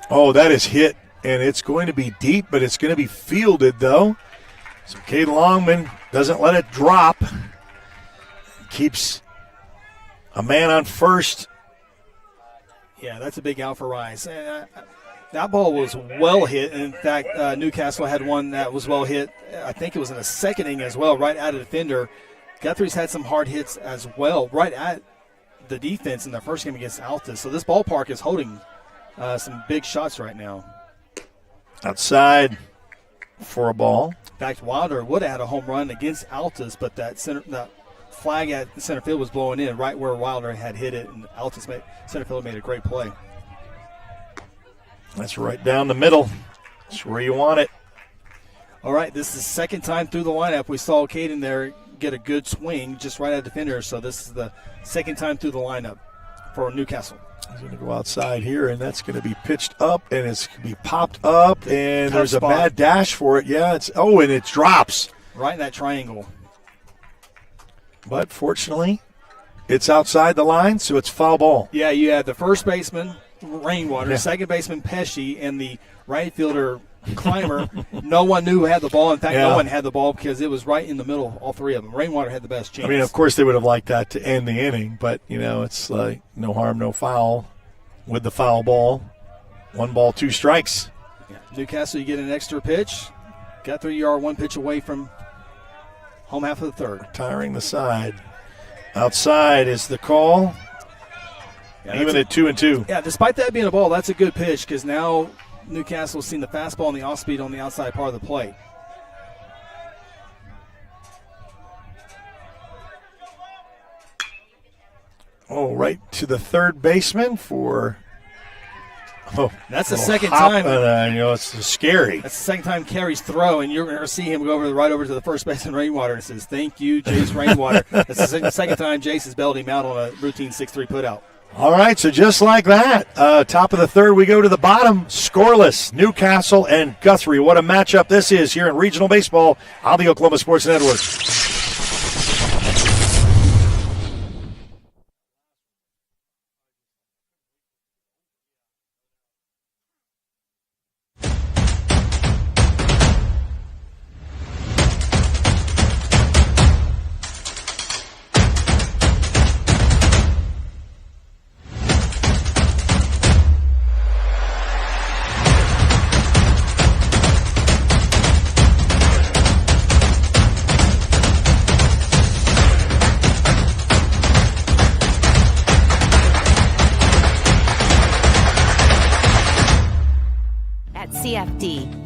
Speaker 3: Oh, that is hit, and it's going to be deep, but it's going to be fielded, though. So Caden Longman doesn't let it drop. Keeps a man on first.
Speaker 7: Yeah, that's a big out for Rice. That ball was well hit. In fact, Newcastle had one that was well hit. I think it was in the second inning as well, right at a defender. Guthrie's had some hard hits as well, right at the defense in the first game against Altus. So this ballpark is holding some big shots right now.
Speaker 3: Outside for a ball.
Speaker 7: In fact, Wilder would have had a home run against Altus, but that flag at center field was blowing in right where Wilder had hit it, and Altus center field made a great play.
Speaker 3: That's right down the middle. That's where you want it.
Speaker 7: All right, this is the second time through the lineup. We saw Caden there get a good swing just right at the defender, so this is the second time through the lineup for Newcastle.
Speaker 3: He's going to go outside here, and that's going to be pitched up, and it's going to be popped up, and
Speaker 7: Tough
Speaker 3: there's
Speaker 7: spot.
Speaker 3: a bad dash for it. Yeah, and it drops.
Speaker 7: Right in that triangle.
Speaker 3: But fortunately, it's outside the line, so it's foul ball.
Speaker 7: Yeah, you had the first baseman, Rainwater, second baseman, Pesci, and the right fielder, Clymer. No one knew who had the ball. In fact, no one had the ball because it was right in the middle, all three of them. Rainwater had the best chance.
Speaker 3: I mean, of course, they would have liked that to end the inning, but, it's like no harm, no foul with the foul ball. 1 ball, 2 strikes.
Speaker 7: Yeah. Newcastle, you get an extra pitch. Guthrie, you are 1 pitch away from home half of the third.
Speaker 3: Retiring the side. Outside is the call. Yeah, even at 2-2.
Speaker 7: Yeah, despite that being a ball, that's a good pitch because now Newcastle's seen the fastball and the off speed on the outside part of the plate.
Speaker 3: Oh, right to the third baseman for. Oh,
Speaker 7: that's the second time.
Speaker 3: It's scary.
Speaker 7: That's the second time Carey's throw, and you're going to see him go right over to the first baseman, Rainwater, and says, "Thank you, Jace Rainwater." That's the second time Jace has bailed him out on a routine 6-3 putout.
Speaker 3: All right, so just like that, top of the third, we go to the bottom, scoreless, Newcastle and Guthrie. What a matchup this is here in regional baseball on the Oklahoma Sports Network.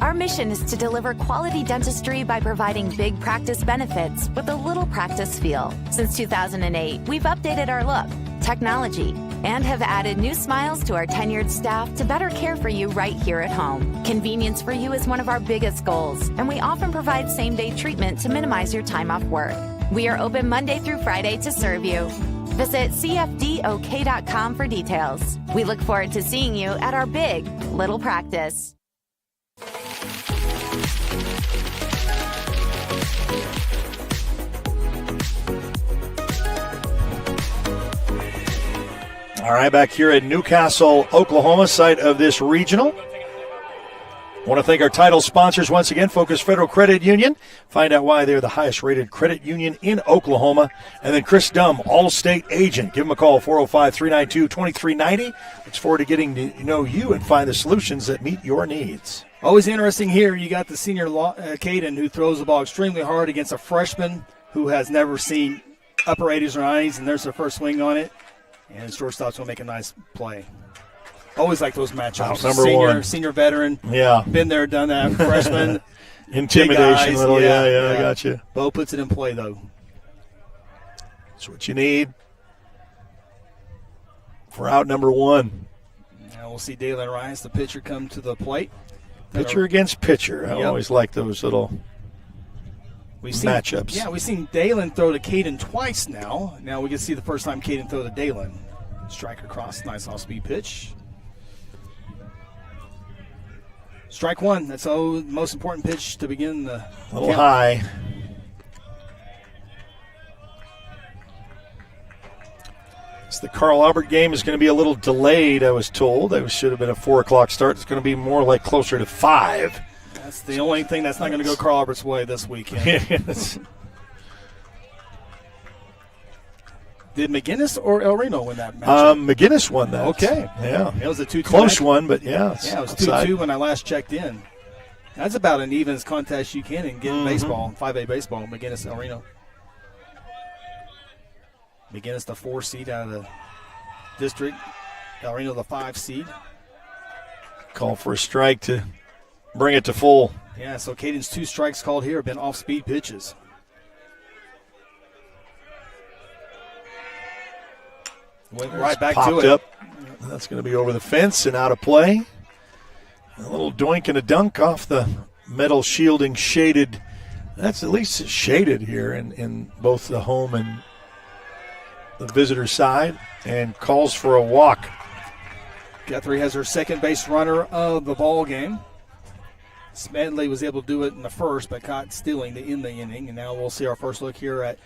Speaker 5: Our mission is to deliver quality dentistry by providing big practice benefits with a little practice feel. Since 2008, we've updated our look, technology, and have added new smiles to our tenured staff to better care for you right here at home. Convenience for you is one of our biggest goals, and we often provide same-day treatment to minimize your time off work. We are open Monday through Friday to serve you. Visit cfdok.com for details. We look forward to seeing you at our big little practice.
Speaker 3: All right, back here at Newcastle, Oklahoma, site of this regional. Want to thank our title sponsors once again, Focus Federal Credit Union. Find out why they're the highest-rated credit union in Oklahoma. And then Chris Dumm, All-State Agent. Give him a call, 405-392-2390. Looks forward to getting to know you and find the solutions that meet your needs.
Speaker 7: Always interesting here. You got the senior Caden, who throws the ball extremely hard against a freshman who has never seen upper 80s or 90s, and there's their first swing on it. And his shortstop's going to make a nice play. Always like those matchups. Senior veteran.
Speaker 3: Yeah.
Speaker 7: Been there, done that. Freshman.
Speaker 3: Intimidation. Little, yeah, I got you.
Speaker 7: Bo puts it in play, though.
Speaker 3: That's what you need for out number one.
Speaker 7: Now we'll see Dalen Rice, the pitcher, come to the plate.
Speaker 3: Pitcher against pitcher. I always like those little matchups.
Speaker 7: Yeah, we've seen Dalen throw to Caden twice now. Now we can see the first time Caden throw to Dalen. Strike across, nice off-speed pitch. Strike one. That's the most important pitch to begin the
Speaker 3: a little high. So the Carl Albert game is going to be a little delayed, I was told. It should have been a 4 o'clock start. It's going to be more like closer to 5.
Speaker 7: That's the only thing that's not going to go Carl Albert's way this weekend.
Speaker 3: Yes.
Speaker 7: Did McGinnis or El Reno win that match?
Speaker 3: McGinnis won that.
Speaker 7: Okay.
Speaker 3: Yeah.
Speaker 7: It was a 2-2
Speaker 3: close
Speaker 7: match.
Speaker 3: one, but yeah.
Speaker 7: Yeah, it was 2-2 when I last checked in. That's about an even contest you can in baseball, 5A baseball, McGinnis, El Reno. McGinnis, the 4 seed out of the district. El Reno, the 5 seed.
Speaker 3: Call for a strike to bring it to full.
Speaker 7: Yeah, so Caden's 2 strikes called here have been off-speed pitches. Went right back to it.
Speaker 3: Up. That's going to be over the fence and out of play. A little doink and a dunk off the metal shielding shaded. That's at least shaded here in both the home and the visitor side, and calls for a walk.
Speaker 7: Guthrie has her second base runner of the ball game. Smedley was able to do it in the first, but caught stealing to end the inning. And now we'll see our first look here at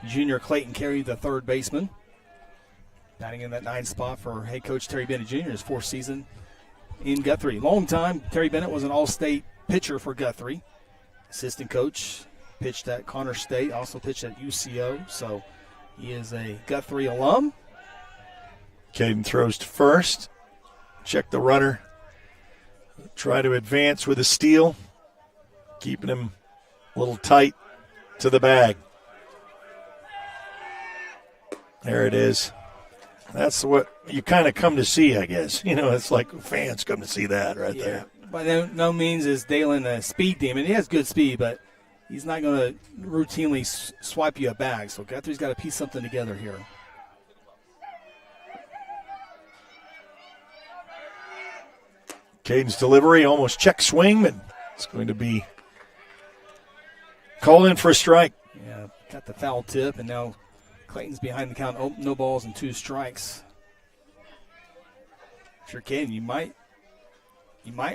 Speaker 7: junior Clayton Carey, the third baseman. Batting in that 9th spot for head coach Terry Bennett Jr., his 4th season in Guthrie. Long time, Terry Bennett was an all-state pitcher for Guthrie. Assistant coach, pitched at Connor State, also pitched at UCO. So he is a Guthrie alum.
Speaker 3: Caden throws to first. Check the runner. Try to advance with a steal. Keeping him a little tight to the bag. There it is. That's what you kind of come to see, I guess. You know, it's like fans come to see that right there.
Speaker 7: By no means is Dalen a speed demon. He has good speed, but he's not going to routinely swipe you a bag. So Guthrie's got to piece something together here.
Speaker 3: Caden's delivery, almost check swing, but it's going to be called in for a strike.
Speaker 7: Yeah, got the foul tip, and now Clayton's behind the count. Oh, no balls and 2 strikes. Sure can. You might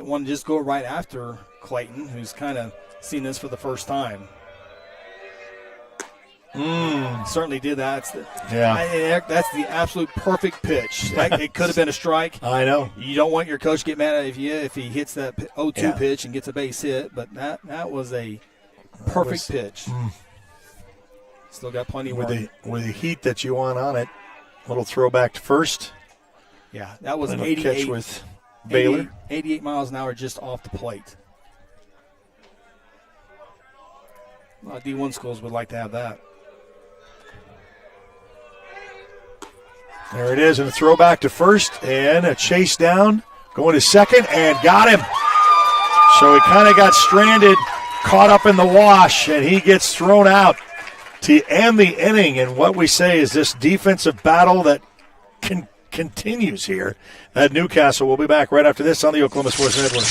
Speaker 7: want to just go right after Clayton, who's kind of seen this for the first time. Certainly did that. That's the absolute perfect pitch. It could have been a strike.
Speaker 3: I know.
Speaker 7: You don't want your coach to get mad at you if he hits that 0-2 pitch and gets a base hit, but that was a perfect pitch. Still got plenty
Speaker 3: with the heat that you want on it. Little throwback to first.
Speaker 7: Yeah, that was an
Speaker 3: 88 catch with Baylor.
Speaker 7: 88 miles an hour just off the plate. A lot of D1 schools would like to have that.
Speaker 3: There it is, and a throwback to first, and a chase down, going to second, and got him. So he kind of got stranded, caught up in the wash, and he gets thrown out to end the inning. And what we say is this defensive battle that continues here at Newcastle. We'll be back right after this on the Oklahoma Sports Network.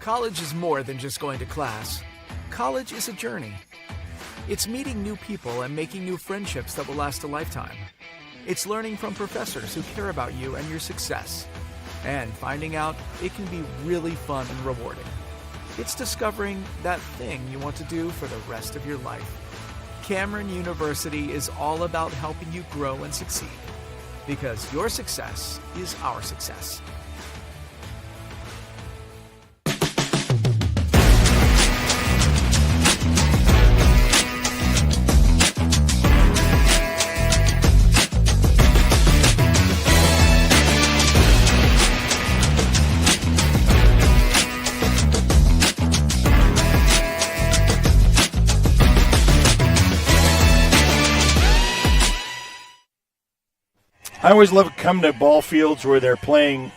Speaker 4: College is more than just going to class. College is a journey. It's meeting new people and making new friendships that will last a lifetime. It's learning from professors who care about you and your success. And finding out it can be really fun and rewarding. It's discovering that thing you want to do for the rest of your life. Cameron University is all about helping you grow and succeed. Because your success is our success.
Speaker 3: I always love coming to ball fields where they're playing,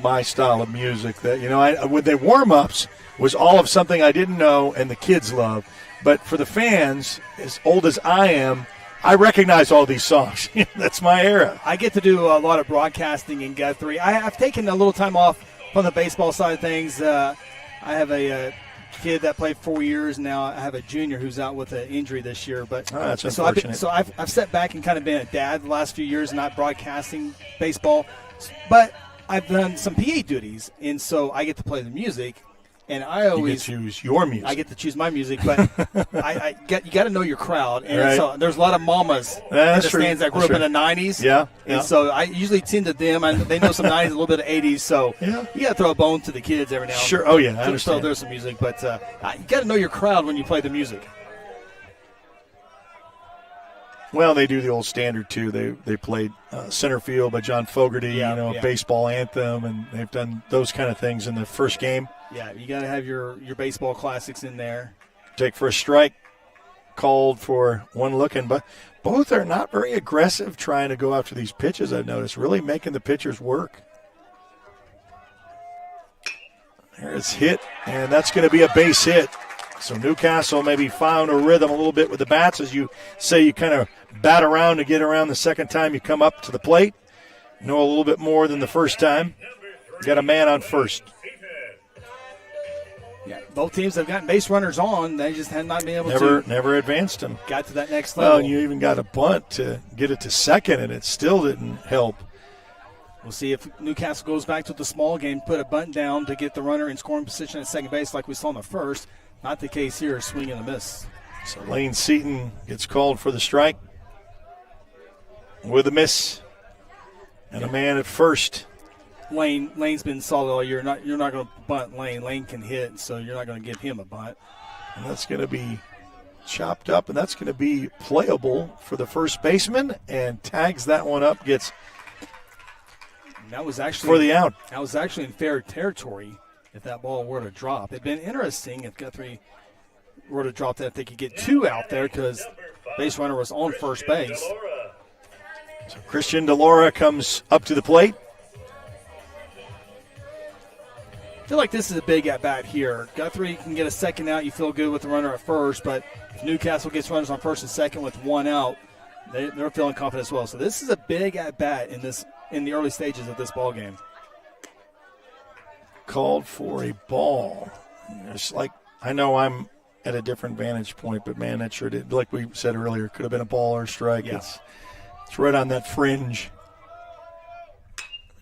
Speaker 3: my style of music. That, with the warm-ups was all of something I didn't know and the kids love. But for the fans, as old as I am, I recognize all these songs. That's my era.
Speaker 7: I get to do a lot of broadcasting in Guthrie. I've taken a little time off from the baseball side of things. I have a kid that played 4 years now. I have a junior who's out with an injury this year. But
Speaker 3: that's unfortunate.
Speaker 7: I've stepped back and kind of been a dad the last few years, not broadcasting baseball. But I've done some PA duties, and so I get to play the music. And I always
Speaker 3: choose your music.
Speaker 7: I get to choose my music, but you got to know your crowd. And
Speaker 3: right.
Speaker 7: so there's a lot of mamas in the stands that grew up in the 90s.
Speaker 3: Yeah.
Speaker 7: And so I usually tend to them. And they know some 90s, a little bit of 80s. So you got to throw a bone to the kids every now and then.
Speaker 3: Sure. Oh, yeah. I understand.
Speaker 7: So there's some music. But you got to know your crowd when you play the music.
Speaker 3: Well, they do the old standard, too. They played Center Field by John Fogerty, baseball anthem, and they've done those kind of things in the first game.
Speaker 7: Yeah, you got to have your baseball classics in there.
Speaker 3: Take for a strike, called for one looking, but both are not very aggressive trying to go after these pitches, I've noticed, really making the pitchers work. There's hit, and that's going to be a base hit. So Newcastle maybe found a rhythm a little bit with the bats. As you say, you kind of bat around to get around the second time you come up to the plate. Know a little bit more than the first time. Got a man on first.
Speaker 7: Yeah, both teams have gotten base runners on. They just have not been able to.
Speaker 3: Never advanced them.
Speaker 7: Got to that next level.
Speaker 3: Well, and you even got a bunt to get it to second, and it still didn't help.
Speaker 7: We'll see if Newcastle goes back to the small game, put a bunt down to get the runner in scoring position at second base like we saw in the first. Not the case here, swing and a miss.
Speaker 3: So Lane Seaton gets called for the strike with a miss. And a man at first.
Speaker 7: Lane's been solid all year. You're not going to bunt Lane. Lane can hit, so you're not going to give him a bunt.
Speaker 3: And that's going to be chopped up, and that's going to be playable for the first baseman, and tags that one up, gets
Speaker 7: that was actually
Speaker 3: for the out.
Speaker 7: That was actually in fair territory if that ball were to drop. It'd been interesting if Guthrie were to drop that, if they could get two out there because base runner was on first base.
Speaker 3: So Christian DeLaura comes up to the plate.
Speaker 7: I feel like this is a big at-bat here. Guthrie can get a second out. You feel good with the runner at first, but if Newcastle gets runners on first and second with one out, they're feeling confident as well. So this is a big at-bat in the early stages of this ball game.
Speaker 3: Called for a ball. It's like, I know I'm at a different vantage point, but man, that sure did, like we said earlier, could have been a ball or a strike.
Speaker 7: Yeah.
Speaker 3: It's right on that fringe.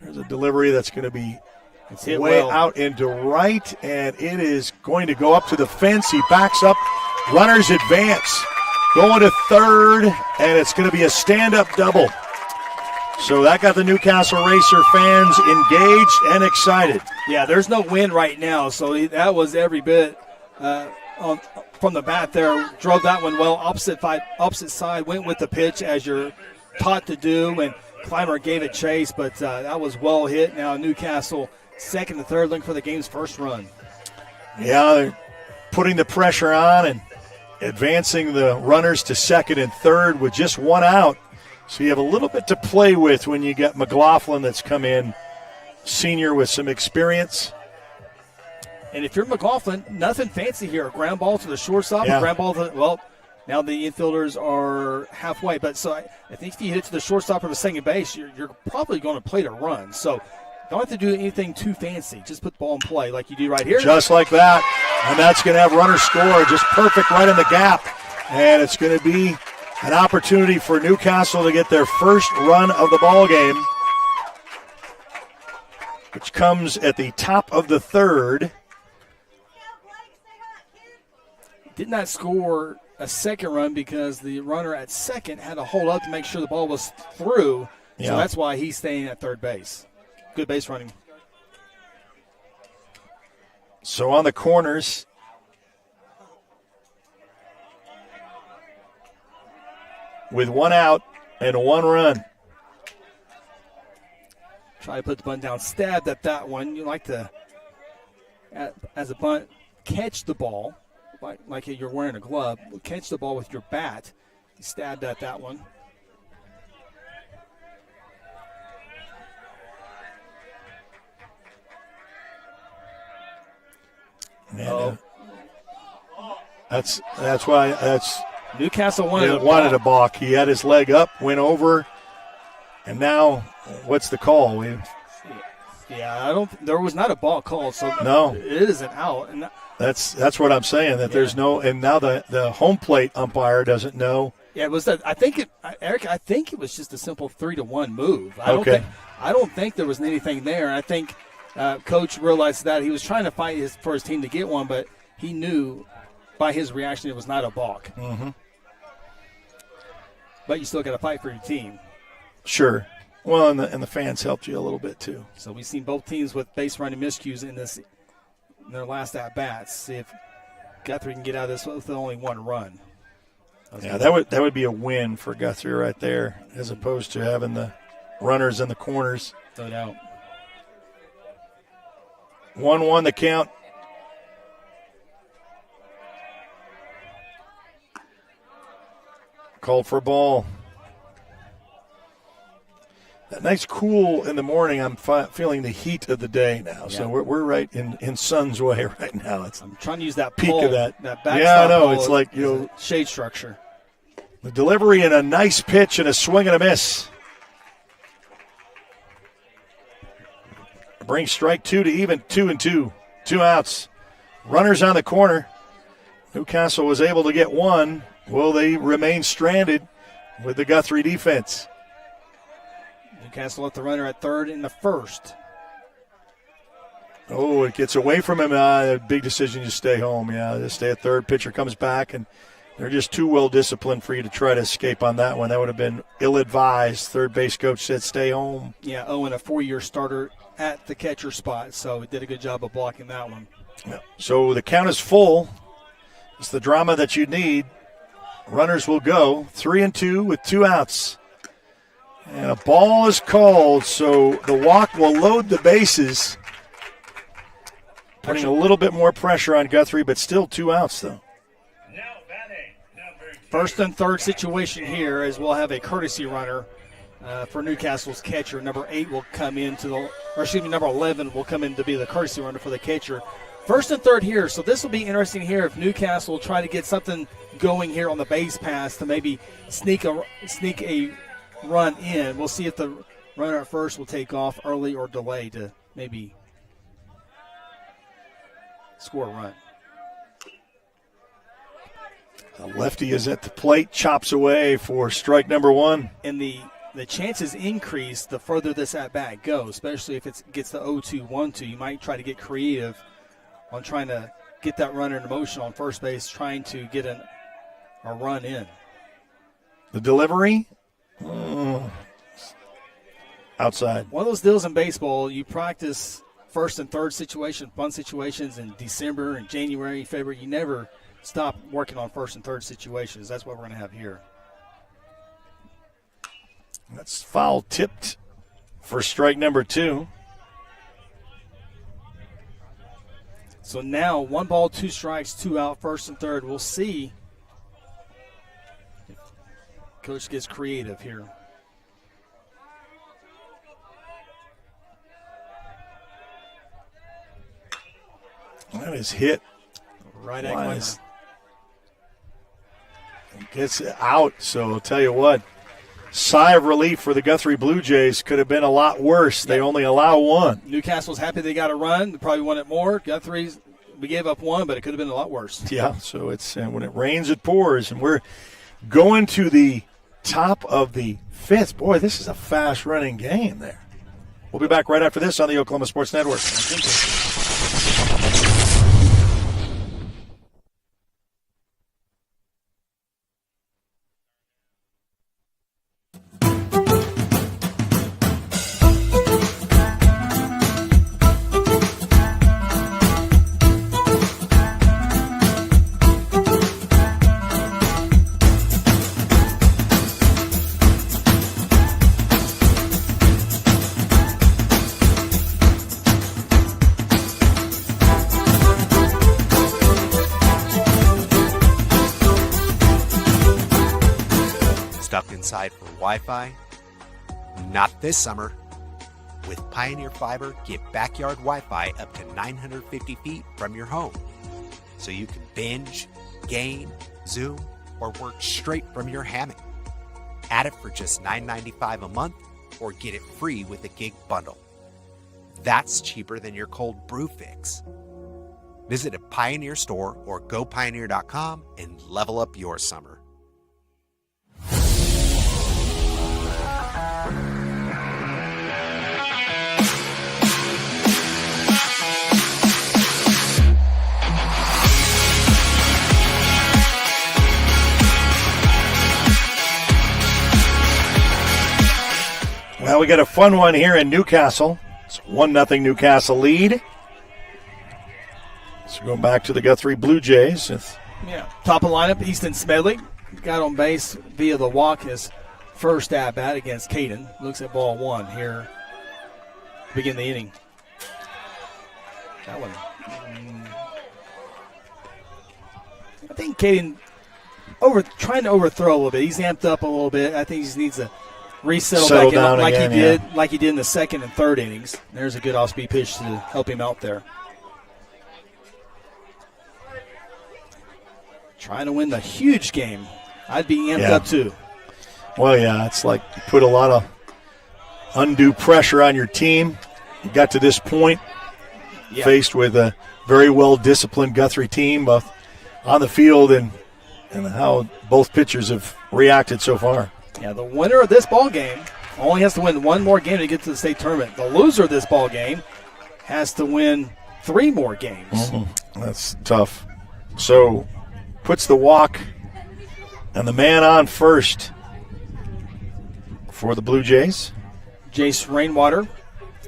Speaker 3: There's a delivery that's going to be way out into right, and it is going to go up to the fence. He backs up. Runners advance. Going to third, and it's going to be a stand-up double. So that got the Newcastle Racer fans engaged and excited.
Speaker 7: Yeah, there's no wind right now, so that was every bit from the bat there. Drove that one well, opposite side, went with the pitch as you're taught to do, and Clymer gave it chase, but that was well hit. Now Newcastle second and third, looking for the game's first run.
Speaker 3: Yeah, they're putting the pressure on and advancing the runners to second and third with just one out. So you have a little bit to play with when you get McLaughlin that's come in, senior with some experience.
Speaker 7: And if you're McLaughlin, nothing fancy here. A ground ball to the shortstop,
Speaker 3: yeah.
Speaker 7: A ground ball to, well, now the infielders are halfway. But so I think if you hit it to the shortstop or the second base, you're probably going to play to run. So Don't have to do anything too fancy. Just put the ball in play like you do right here.
Speaker 3: Just like that. And that's going to have runner score just perfect right in the gap. And it's going to be an opportunity for Newcastle to get their first run of the ball game, which comes at the top of the third.
Speaker 7: Did not score a second run because the runner at second had to hold up to make sure the ball was through.
Speaker 3: Yeah.
Speaker 7: So that's why he's staying at third base. Good base running.
Speaker 3: So on the corners, with one out and one run.
Speaker 7: Try to put the bunt down. Stabbed at that one. You like to, as a bunt, catch the ball like you're wearing a glove. Catch the ball with your bat. He stabbed at that one.
Speaker 3: And, that's why
Speaker 7: Newcastle
Speaker 3: wanted a balk. He had his leg up, went over, and now what's the call?
Speaker 7: There was not a ball called, so
Speaker 3: no,
Speaker 7: it is an out. And
Speaker 3: that's what I'm saying. That there's no, and now the home plate umpire doesn't know.
Speaker 7: Yeah, it was that. Eric, I think it was just a simple 3-1 move. I don't think there was anything there. I think Coach realized that he was trying to fight for his team to get one, but he knew by his reaction it was not a balk.
Speaker 3: Mm-hmm.
Speaker 7: But you still got to fight for your team.
Speaker 3: Sure. Well, and the fans helped you a little bit too.
Speaker 7: So we've seen both teams with base running miscues in their last at bats. See if Guthrie can get out of this with only one run.
Speaker 3: Yeah, that would be a win for Guthrie right there, as opposed to having the runners in the corners.
Speaker 7: No doubt.
Speaker 3: 1-1 the count. Called for a ball. That nice cool in the morning. I'm feeling the heat of the day now. Yeah. So we're right in sun's way right now.
Speaker 7: I'm trying to use that
Speaker 3: peak
Speaker 7: pole,
Speaker 3: of that.
Speaker 7: backstop.
Speaker 3: Yeah, I know.
Speaker 7: Pole
Speaker 3: it's like
Speaker 7: shade structure.
Speaker 3: The delivery and a nice pitch and a swing and a miss. Brings strike two to even 2-2. 2 outs. Runners on the corner. Newcastle was able to get one. Will they remain stranded with the Guthrie defense?
Speaker 7: Newcastle left the runner at third in the first.
Speaker 3: Oh, it gets away from him. A big decision to stay home. Yeah, just stay at third. Pitcher comes back, and they're just too well disciplined for you to try to escape on that one. That would have been ill-advised. Third base coach said stay home.
Speaker 7: Yeah, and a 4-year starter at the catcher spot, so he did a good job of blocking that one.
Speaker 3: Yeah. So the count is full. It's the drama that you need. Runners will go 3-2 with 2 outs. And a ball is called, so the walk will load the bases. Putting a little bit more pressure on Guthrie, but still 2 outs, though.
Speaker 7: First and third situation here, as we'll have a courtesy runner for Newcastle's catcher. Number 8 will come into number 11 will come in to be the courtesy runner for the catcher. First and third here, so this will be interesting here if Newcastle try to get something going here on the base pass to maybe sneak a run in. We'll see if the runner at first will take off early or delay to maybe score a run.
Speaker 3: The lefty is at the plate, chops away for strike number 1.
Speaker 7: And the chances increase the further this at-bat goes, especially if it gets the 0-2-1-2. You might try to get creative on trying to get that runner in motion on first base, trying to get a run in.
Speaker 3: The delivery? Outside.
Speaker 7: One of those deals in baseball, you practice first and third situation, bunt situations in December and January, February. You never stop working on first and third situations. That's what we're going to have here.
Speaker 3: That's foul tipped for strike number 2.
Speaker 7: So now 1 ball, 2 strikes, 2 out, first and third. We'll see if Coach gets creative here.
Speaker 3: That is hit.
Speaker 7: Right at Glenn.
Speaker 3: Gets out, so I'll tell you what. sigh of relief for the Guthrie Blue Jays. Could have been a lot worse. They only allow one.
Speaker 7: Newcastle's happy they got a run. They probably wanted more. Guthrie's, we gave up one, but it could have been a lot worse.
Speaker 3: Yeah, so it's when it rains, it pours. And we're going to the top of the fifth. Boy, this is a fast-running game there. We'll be back right after this on the Oklahoma Sports Network.
Speaker 6: Stuck inside for Wi-Fi? Not this summer. With Pioneer Fiber, get backyard Wi-Fi up to 950 feet from your home. So you can binge, game, Zoom, or work straight from your hammock. Add it for just $9.95 a month or get it free with a gig bundle. That's cheaper than your cold brew fix. Visit a Pioneer store or gopioneer.com and level up your summer.
Speaker 3: Well, we got a fun one here in Newcastle. It's 1-0 Newcastle lead. So going back to the Guthrie Blue Jays.
Speaker 7: Top of lineup, Easton Smedley got on base via the walk his first at-bat against Caden. Looks at ball one here to begin the inning. That one. I think Caden trying to overthrow a little bit. He's amped up a little bit. I think he just needs to settle back in like he did in the second and third innings. There's a good off-speed pitch to help him out there. Trying to win the huge game. I'd be amped up too.
Speaker 3: Well, yeah, it's like you put a lot of undue pressure on your team. You got to this point, faced with a very well-disciplined Guthrie team, both on the field and how both pitchers have reacted so far.
Speaker 7: Yeah, the winner of this ball game only has to win one more game to get to the state tournament. The loser of this ball game has to win 3 more games.
Speaker 3: Mm-hmm. That's tough. So puts the walk and the man on first for the Blue Jays.
Speaker 7: Jace Rainwater,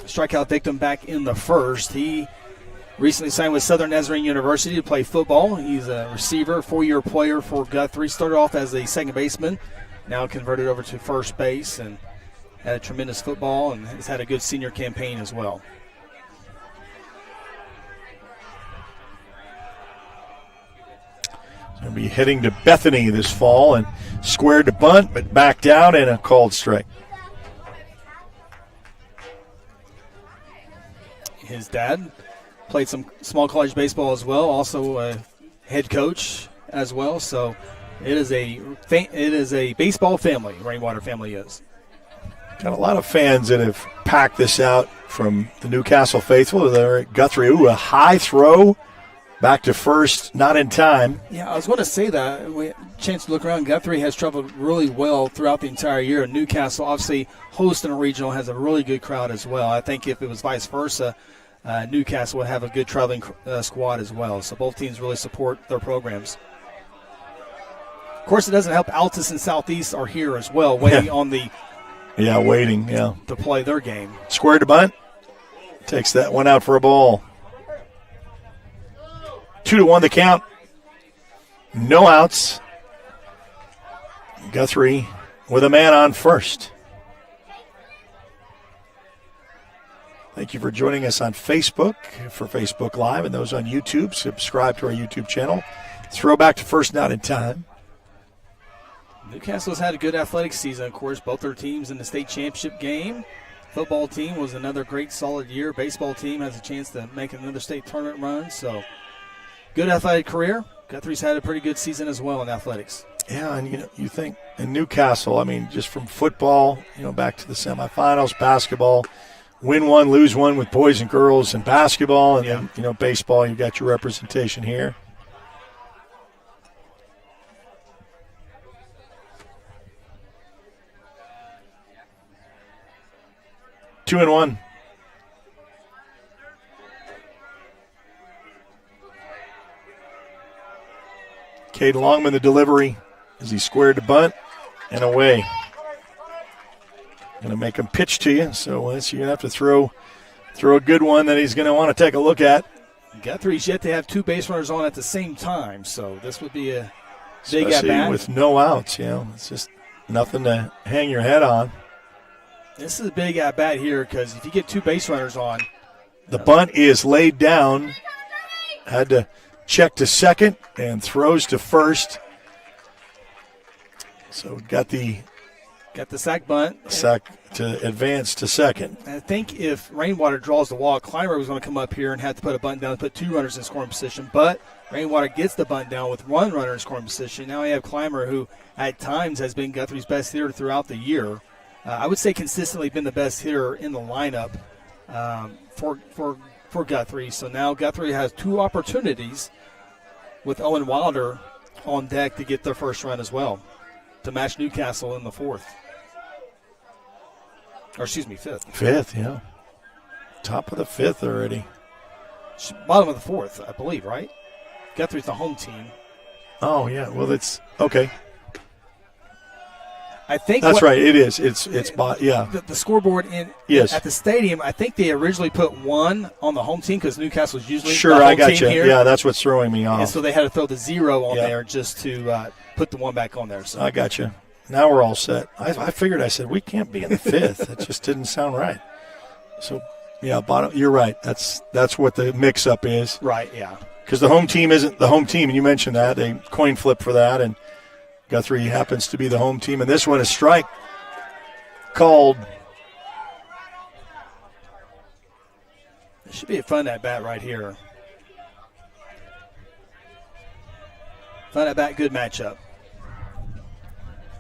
Speaker 7: strikeout victim back in the first. He recently signed with Southern Nazarene University to play football. He's a receiver, 4-year player for Guthrie. Started off as a second baseman. Now converted over to first base and had a tremendous football and has had a good senior campaign as well.
Speaker 3: Going to be heading to Bethany this fall and squared to bunt, but backed out and a called strike.
Speaker 7: His dad played some small college baseball as well, also a head coach as well, so it is a baseball family. Rainwater family is.
Speaker 3: Got a lot of fans that have packed this out from the Newcastle faithful. They're at Guthrie. Ooh, a high throw back to first, not in time.
Speaker 7: Yeah, I was going to say that. We had a chance to look around. Guthrie has traveled really well throughout the entire year. And Newcastle, obviously, hosting a regional, has a really good crowd as well. I think if it was vice versa, Newcastle would have a good traveling squad as well. So both teams really support their programs. Of course, it doesn't help Altus and Southeast are here as well, waiting on the
Speaker 3: to
Speaker 7: play their game.
Speaker 3: Square to bunt. Takes that one out for a ball. 2-1 the count. No outs. Guthrie with a man on first. Thank you for joining us on Facebook for Facebook Live and those on YouTube. Subscribe to our YouTube channel. Throwback to first, not in time.
Speaker 7: Newcastle's had a good athletic season, of course. Both their teams in the state championship game. Football team was another great, solid year. Baseball team has a chance to make another state tournament run. So, good athletic career. Guthrie's had a pretty good season as well in athletics.
Speaker 3: Yeah, and you think in Newcastle, I mean, just from football, back to the semifinals, basketball, win one, lose one with boys and girls in basketball, and then baseball, you got your representation here. Two and one. Cade Longman, the delivery as he squared the bunt and away. Going to make him pitch to you, so you're going to have to throw a good one that he's going to want to take a look at.
Speaker 7: Guthrie's yet to have two base runners on at the same time, so this would be a big
Speaker 3: especially
Speaker 7: at-bat.
Speaker 3: With no outs, it's just nothing to hang your head on.
Speaker 7: This is a big at-bat here because if you get two base runners on.
Speaker 3: The bunt is laid down. Had to check to second and throws to first. So got the
Speaker 7: sack bunt.
Speaker 3: Sack to advance to second.
Speaker 7: I think if Rainwater draws the walk, Clymer was going to come up here and have to put a bunt down and put two runners in scoring position. But Rainwater gets the bunt down with one runner in scoring position. Now we have Clymer, who at times has been Guthrie's best hitter throughout the year. I would say consistently been the best hitter in the lineup for Guthrie. So now Guthrie has two opportunities with Owen Wilder on deck to get their first run as well, to match Newcastle in the fourth. Or excuse me, fifth.
Speaker 3: Fifth, yeah. Top of the fifth already.
Speaker 7: Bottom of the fourth, I believe, right? Guthrie's the home team.
Speaker 3: Oh, yeah. Well, that's okay.
Speaker 7: I think
Speaker 3: that's right. It is. It's yeah.
Speaker 7: The scoreboard at the stadium. I think they originally put one on the home team because Newcastle's usually
Speaker 3: sure.
Speaker 7: The home
Speaker 3: I got
Speaker 7: team
Speaker 3: you.
Speaker 7: Here.
Speaker 3: Yeah, that's what's throwing me off.
Speaker 7: And so they had to throw the 0 on there just to put the one back on there. So
Speaker 3: I got you. Now we're all set. I figured. I said we can't be in the fifth. That just didn't sound right. So yeah, bottom. You're right. That's what the mix-up is.
Speaker 7: Right. Yeah.
Speaker 3: Because the home team isn't the home team, and you mentioned that they coin flip for that, and Guthrie happens to be the home team, and this one is strike called.
Speaker 7: It should be a fun at bat right here. Fun at bat, good matchup.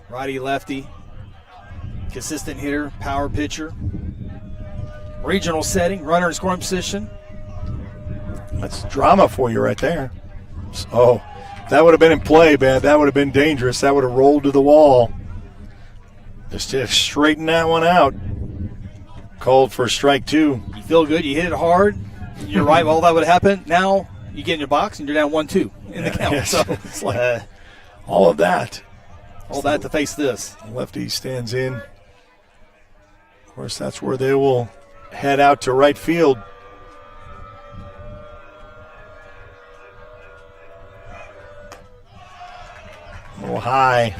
Speaker 7: Righty lefty, consistent hitter, power pitcher. Regional setting, runner in scoring position.
Speaker 3: That's drama for you right there. Oh, that would have been in play, man. That would have been dangerous. That would have rolled to the wall. Just to straighten that one out. Called for strike two.
Speaker 7: You feel good. You hit it hard. You're right. All that would happen. Now you get in your box and you're down 1-2 in the count.
Speaker 3: Yes.
Speaker 7: So
Speaker 3: it's like all of that.
Speaker 7: All that to face this.
Speaker 3: Lefty stands in. Of course, that's where they will head out to right field. A little high.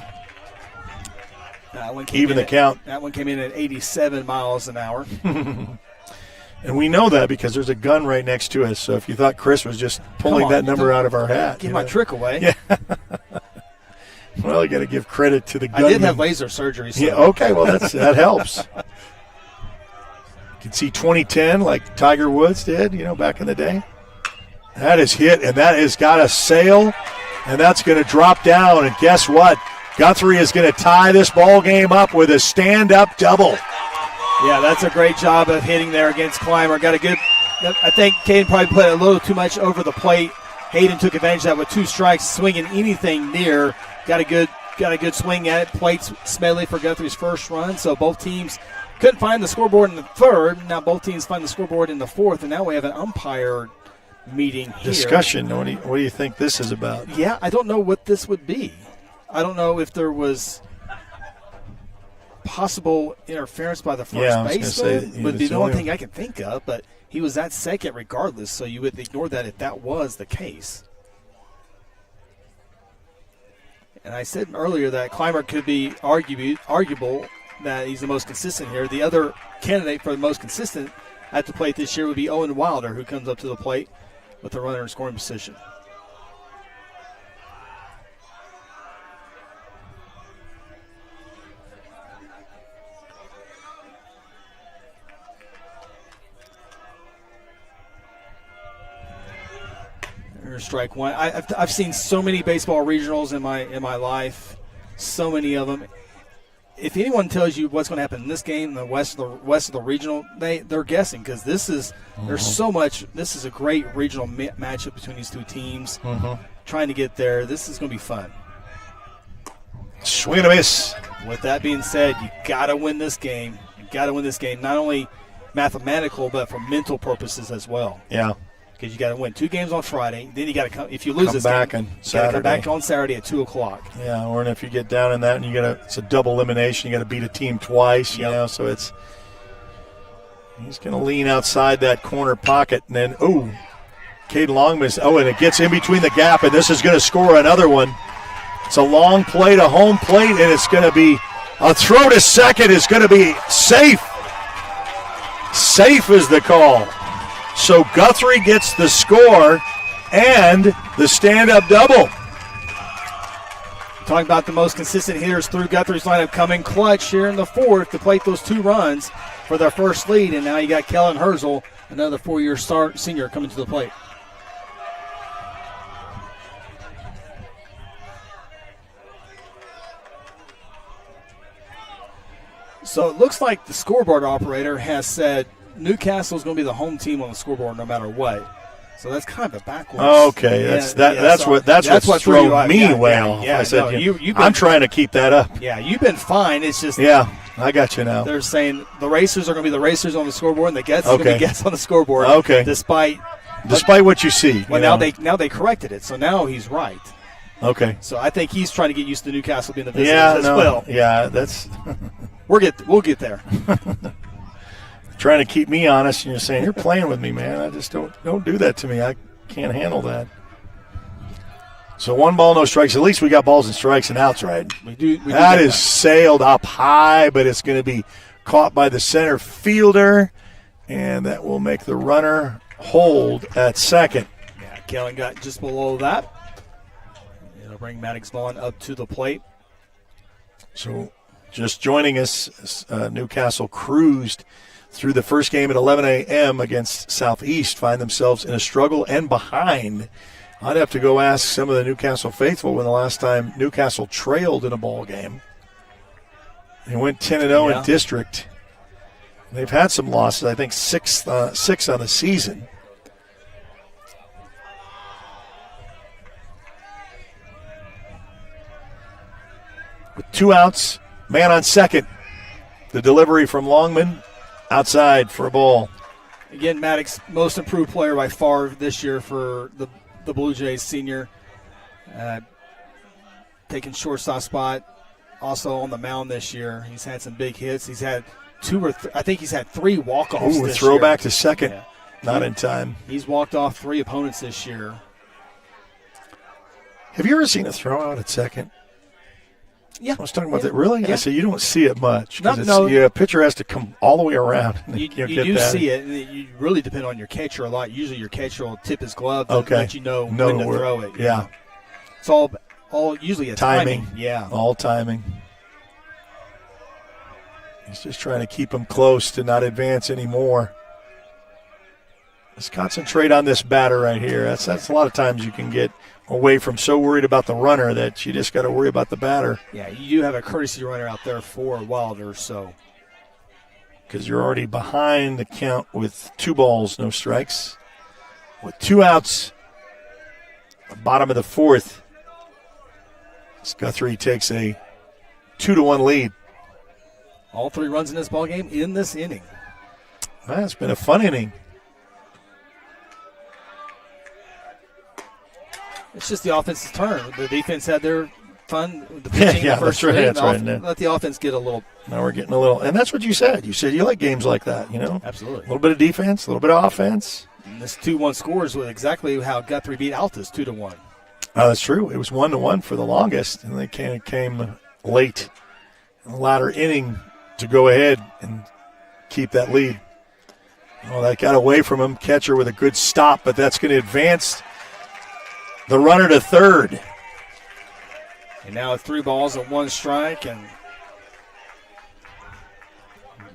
Speaker 3: Even the count.
Speaker 7: That one came in at 87 miles an hour.
Speaker 3: And we know that because there's a gun right next to us. So if you thought Chris was just pulling that number out of our hat.
Speaker 7: Give my trick away.
Speaker 3: Yeah. Well, you got to give credit to the gunman.
Speaker 7: I did have laser surgery. So.
Speaker 3: Yeah, okay, well, that helps. You can see 2010 like Tiger Woods did, back in the day. That is hit, and that has got a sail, and that's going to drop down. And guess what? Guthrie is going to tie this ball game up with a stand-up double.
Speaker 7: Yeah, that's a great job of hitting there against Clymer. Got a good. I think Caden probably put a little too much over the plate. Hayden took advantage of that with 2 strikes, swinging anything near. Got a good swing at it. Plates Smedley for Guthrie's first run. So both teams couldn't find the scoreboard in the third. Now both teams find the scoreboard in the fourth, and now we have an umpire meeting here.
Speaker 3: Discussion. What do you think this is about?
Speaker 7: Yeah, I don't know what this would be. I don't know if there was possible interference by the first baseman. Would be the only thing I can think of, but he was at second regardless, so you would ignore that if that was the case. And I said earlier that Clymer could be arguable that he's the most consistent here. The other candidate for the most consistent at the plate this year would be Owen Wilder, who comes up to the plate with the runner in scoring position. There's strike one. I've seen so many baseball regionals in my life. so many of them. If anyone tells you what's going to happen in this game, the west of the regional, they're guessing, because there's so much. This is a great regional matchup between these two teams. Trying to get there, this is going to be fun.
Speaker 3: Swing and a miss.
Speaker 7: With that being said, you got to win this game. You got to win this game, not only mathematical, but for mental purposes as well.
Speaker 3: Yeah.
Speaker 7: Because you got to win 2 games on Friday. Then you got to come. If you lose this
Speaker 3: back
Speaker 7: game,
Speaker 3: on
Speaker 7: you got to come back
Speaker 3: Saturday.
Speaker 7: on Saturday at 2:00.
Speaker 3: Yeah, or if you get down in that, and it's a double elimination. You got to beat a team twice. You know, so he's going to lean outside that corner pocket, and then Caden Longman. And it gets in between the gap, and this is going to score another one. It's a long play to home plate, and it's going to be a throw to second. Is going to be safe. Safe is the call. So Guthrie gets the score and the stand-up double.
Speaker 7: Talking about the most consistent hitters through Guthrie's lineup coming clutch here in the fourth to plate those 2 runs for their first lead. And now you got Kellen Herzl, another 4-year senior, coming to the plate. So it looks like the scoreboard operator has said Newcastle is going to be the home team on the scoreboard no matter what. So that's kind of a backwards.
Speaker 3: Okay, that's what's thrown me well.
Speaker 7: Yeah,
Speaker 3: I said,
Speaker 7: I'm
Speaker 3: trying to keep that up.
Speaker 7: Yeah, you've been fine. It's just
Speaker 3: I got you now.
Speaker 7: They're saying the racers are going to be the racers on the scoreboard, and the Gets are going to be Gets on the scoreboard.
Speaker 3: Okay,
Speaker 7: despite
Speaker 3: what you see.
Speaker 7: Well, now they corrected it, so now he's right.
Speaker 3: Okay.
Speaker 7: So I think he's trying to get used to Newcastle being the visitors as well.
Speaker 3: Yeah, that's.
Speaker 7: We'll get there.
Speaker 3: Trying to keep me honest, and you're saying you're playing with me, man. I just don't do that to me. I can't handle that. So 1 ball, no strikes. At least we got balls and strikes and outs, right?
Speaker 7: We do
Speaker 3: that is sailed up high, but it's going to be caught by the center fielder, and that will make the runner hold at second.
Speaker 7: Yeah, Kellen got just below that. It'll bring Maddox Vaughn up to the plate.
Speaker 3: So just joining us, Newcastle cruised through the first game at 11 a.m. against Southeast, find themselves in a struggle and behind. I'd have to go ask some of the Newcastle faithful when the last time Newcastle trailed in a ball game. They went 10-0 in district. They've had some losses, I think 6 on the season. With 2 outs, man on second. The delivery from Longman. Outside for a ball.
Speaker 7: Again, Maddox, most improved player by far this year for the Blue Jays senior. Taking shortstop spot. Also on the mound this year. He's had some big hits. He's had 3 walk-offs this year.
Speaker 3: Throwback to second. Yeah. Not in time.
Speaker 7: He's walked off 3 opponents this year.
Speaker 3: Have you ever seen a throw out at second?
Speaker 7: Yeah.
Speaker 3: I was talking about that. Really?
Speaker 7: Yeah.
Speaker 3: I said you don't see it much.
Speaker 7: No.
Speaker 3: A pitcher has to come all the way around.
Speaker 7: You do see it. You really depend on your catcher a lot. Usually your catcher will tip his glove to let you know when to throw it.
Speaker 3: Yeah.
Speaker 7: It's all usually a timing. Yeah.
Speaker 3: All timing. He's just trying to keep him close to not advance anymore. Let's concentrate on this batter right here. That's a lot of times you can get away from so worried about the runner that you just got to worry about the batter.
Speaker 7: Yeah, you do have a courtesy runner out there for Wilder, so.
Speaker 3: Because you're already behind the count with 2 balls, no strikes. With 2 outs, the bottom of the fourth, Guthrie takes a 2-1 lead.
Speaker 7: All 3 runs in this ball game in this inning.
Speaker 3: Well, it's been a fun inning.
Speaker 7: It's just the offense's turn. The defense had their fun. The pitching the first
Speaker 3: that's right.
Speaker 7: inning.
Speaker 3: That's right.
Speaker 7: Let the offense get a little.
Speaker 3: Now we're getting a little, and that's what you said. You said you like games like that,
Speaker 7: Absolutely.
Speaker 3: A little bit of defense, a little bit of offense.
Speaker 7: And this 2-1 scores with exactly how Guthrie beat Altus 2-1.
Speaker 3: That's true. It was 1-1 for the longest, and they came late in the latter inning to go ahead and keep that lead. Oh, that got away from him. Catcher with a good stop, but that's going to advance the runner to third.
Speaker 7: And now with 3 balls and 1 strike, and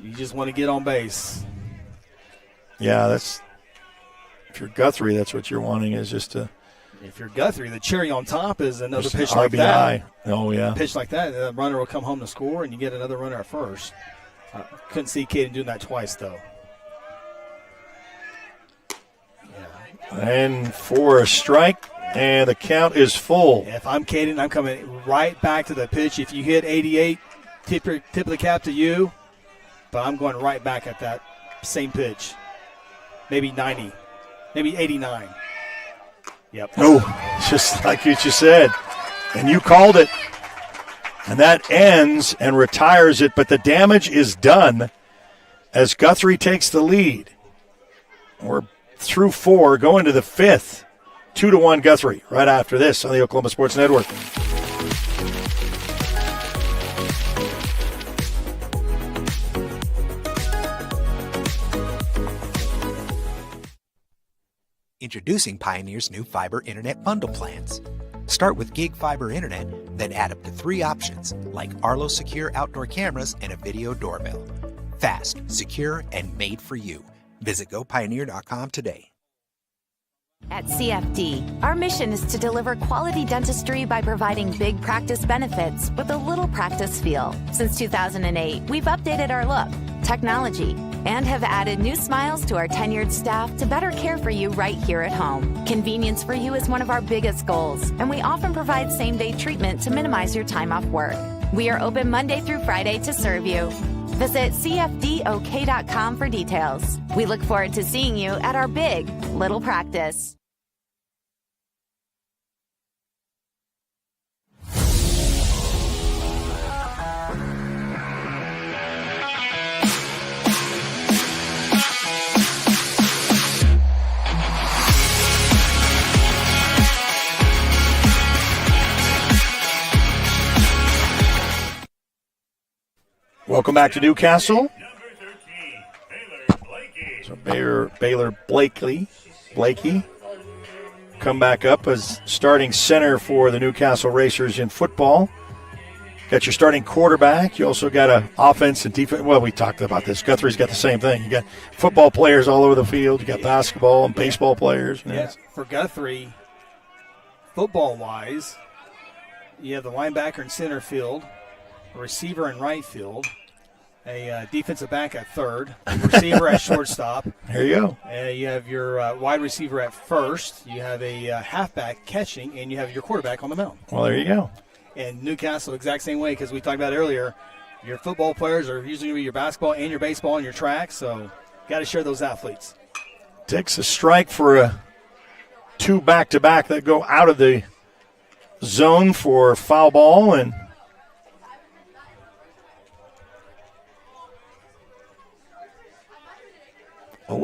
Speaker 7: you just want to get on base.
Speaker 3: Yeah, if you're Guthrie, that's what you're wanting, is just to
Speaker 7: If you're Guthrie, the cherry on top is another
Speaker 3: Just
Speaker 7: pitch
Speaker 3: RBI.
Speaker 7: like that.
Speaker 3: Oh, yeah.
Speaker 7: Pitch like that, the runner will come home to score, and you get another runner at first. Couldn't see Caden doing that twice, though.
Speaker 3: And for a strike, and the count is full.
Speaker 7: If I'm Caden, I'm coming right back to the pitch. If you hit 88, tip of the cap to you, but I'm going right back at that same pitch. Maybe 90, maybe 89. Yep.
Speaker 3: Oh, just like you just said. And you called it. And that ends and retires it, but the damage is done as Guthrie takes the lead. We're through 4, going to the 5th. 2-1 Guthrie right after this on the Oklahoma Sports Network.
Speaker 6: Introducing Pioneer's new fiber internet bundle plans. Start with gig fiber internet, then add up to 3 options like Arlo secure outdoor cameras and a video doorbell. Fast, secure, and made for you. Visit gopioneer.com today.
Speaker 5: At CFD, our mission is to deliver quality dentistry by providing big practice benefits with a little practice feel. Since 2008, we've updated our look, technology, and have added new smiles to our tenured staff to better care for you right here at home. Convenience for you is one of our biggest goals, and we often provide same-day treatment to minimize your time off work. We are open Monday through Friday to serve you. Visit cfdok.com for details. We look forward to seeing you at our big little practice.
Speaker 3: Welcome back to Newcastle. So Baylor Blakey come back up as starting center for the Newcastle Racers in football. Got your starting quarterback. You also got an offense and defense. Well, we talked about this. Guthrie's got the same thing. You got football players all over the field. You got basketball and baseball players.
Speaker 7: Yeah, for Guthrie, football-wise, you have the linebacker in center field, a receiver in right field, a defensive back at third, a receiver at shortstop.
Speaker 3: There you go.
Speaker 7: You have your wide receiver at first. You have a halfback catching, and you have your quarterback on the mound.
Speaker 3: Well, there you go.
Speaker 7: And Newcastle, exact same way, because we talked about earlier, your football players are usually going to be your basketball and your baseball and your track, so got to share those athletes.
Speaker 3: Takes a strike for 2 back-to-back that go out of the zone for foul ball, and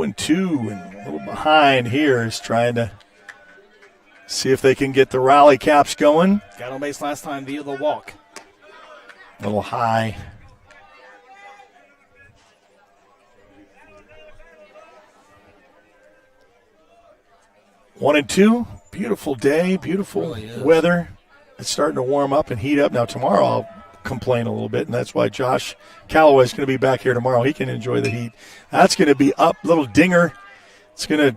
Speaker 3: and 2 and a little behind here is trying to see if they can get the rally caps going.
Speaker 7: Got on base last time via the walk.
Speaker 3: A little high. One and 2. Beautiful day, beautiful weather. It's starting to warm up and heat up. Now tomorrow I'll complain a little bit, and that's why Josh Calloway's going to be back here tomorrow. He can enjoy the heat. That's going to be up, little dinger. It's going to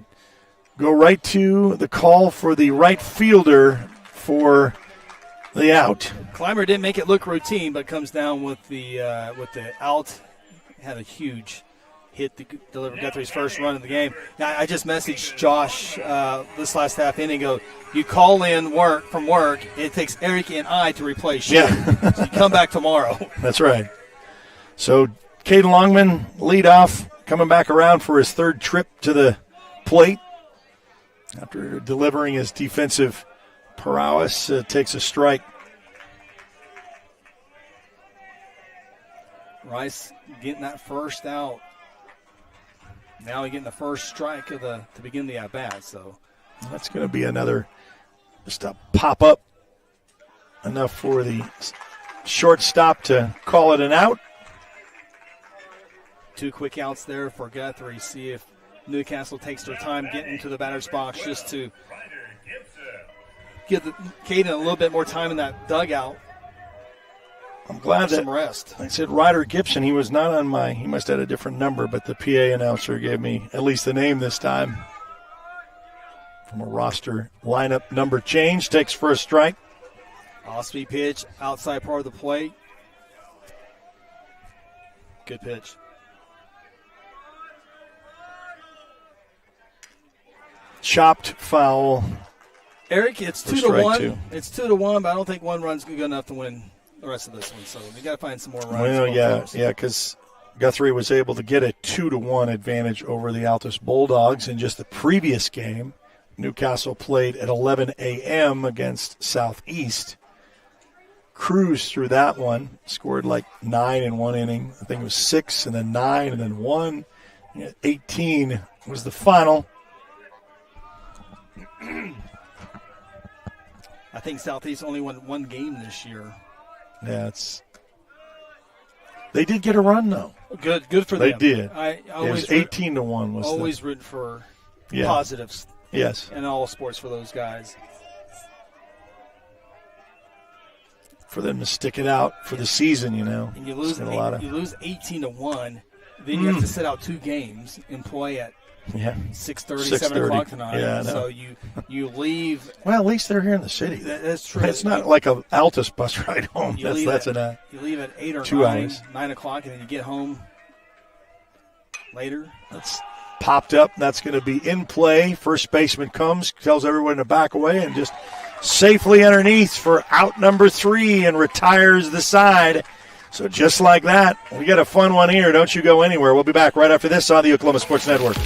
Speaker 3: go right to the call for the right fielder for the out.
Speaker 7: Clymer didn't make it look routine, but comes down with the out. Had a huge hit to deliver Guthrie's first run of the game. Now, I just messaged Josh this last half inning. Go, you call in from work. It takes Eric and I to replace you.
Speaker 3: Yeah.
Speaker 7: So you come back tomorrow.
Speaker 3: That's right. So Caden Longman lead off, coming back around for his 3rd trip to the plate after delivering his defensive prowess. Takes a strike.
Speaker 7: Rice getting that first out. Now he's getting the first strike to begin the at-bat. So
Speaker 3: that's going to be another just a pop-up. Enough for the shortstop to call it an out.
Speaker 7: 2 quick outs there for Guthrie. See if Newcastle takes their time getting to the batter's box just to give Caden a little bit more time in that dugout.
Speaker 3: I'm glad that
Speaker 7: some rest.
Speaker 3: I said Ryder Gibson. He was not on he must have had a different number, but the PA announcer gave me at least the name this time from a roster lineup number change. Takes for a strike.
Speaker 7: Off-speed pitch, outside part of the plate. Good pitch.
Speaker 3: Chopped foul.
Speaker 7: Eric, it's 2-1. It's 2-1, but I don't think one run's good enough to win the rest of this one. So we got to find some more runs.
Speaker 3: Well, yeah, because Guthrie was able to get a 2-1 advantage over the Altus Bulldogs in just the previous game. Newcastle played at 11 a.m. against Southeast. Cruised through that one, scored like 9 in one inning. I think it was 6 and then 9 and then 1. 18 was the final.
Speaker 7: I think Southeast only won one game this year.
Speaker 3: Yeah, they did get a run though.
Speaker 7: Good for them.
Speaker 3: They did.
Speaker 7: It
Speaker 3: was 18-1. Was
Speaker 7: always rooting for positives.
Speaker 3: Yes,
Speaker 7: in all sports for those guys.
Speaker 3: For them to stick it out for the season,
Speaker 7: And you lose 18-1, then you have to sit out 2 games and play at 6:30, 7 o'clock tonight.
Speaker 3: Yeah,
Speaker 7: so you leave.
Speaker 3: Well, at least they're here in the city.
Speaker 7: That's true.
Speaker 3: It's not like a Altus bus ride home.
Speaker 7: You leave at 8 or 9 o'clock, and then you get home later.
Speaker 3: That's popped up. That's going to be in play. First baseman comes, tells everyone to back away, and just safely underneath for out number 3 and retires the side. So just like that, we got a fun one here. Don't you go anywhere. We'll be back right after this on the Oklahoma Sports Network.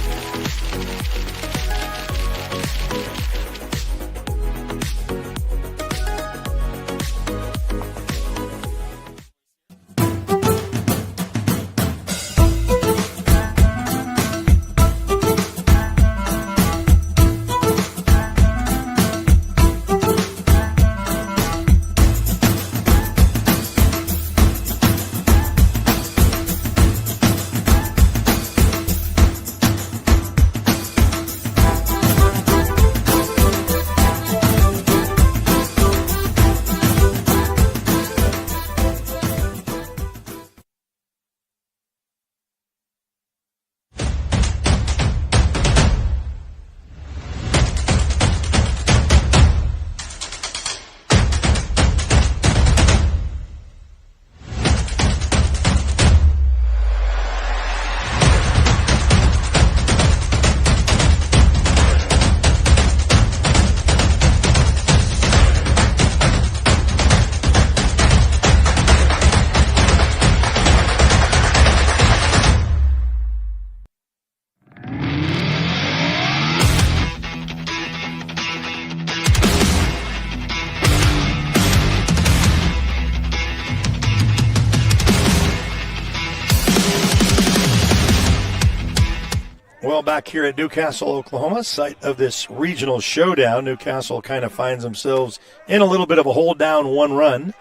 Speaker 3: Well, back here at Newcastle, Oklahoma, site of this regional showdown, Newcastle kind of finds themselves in a little bit of a hold down 1 run.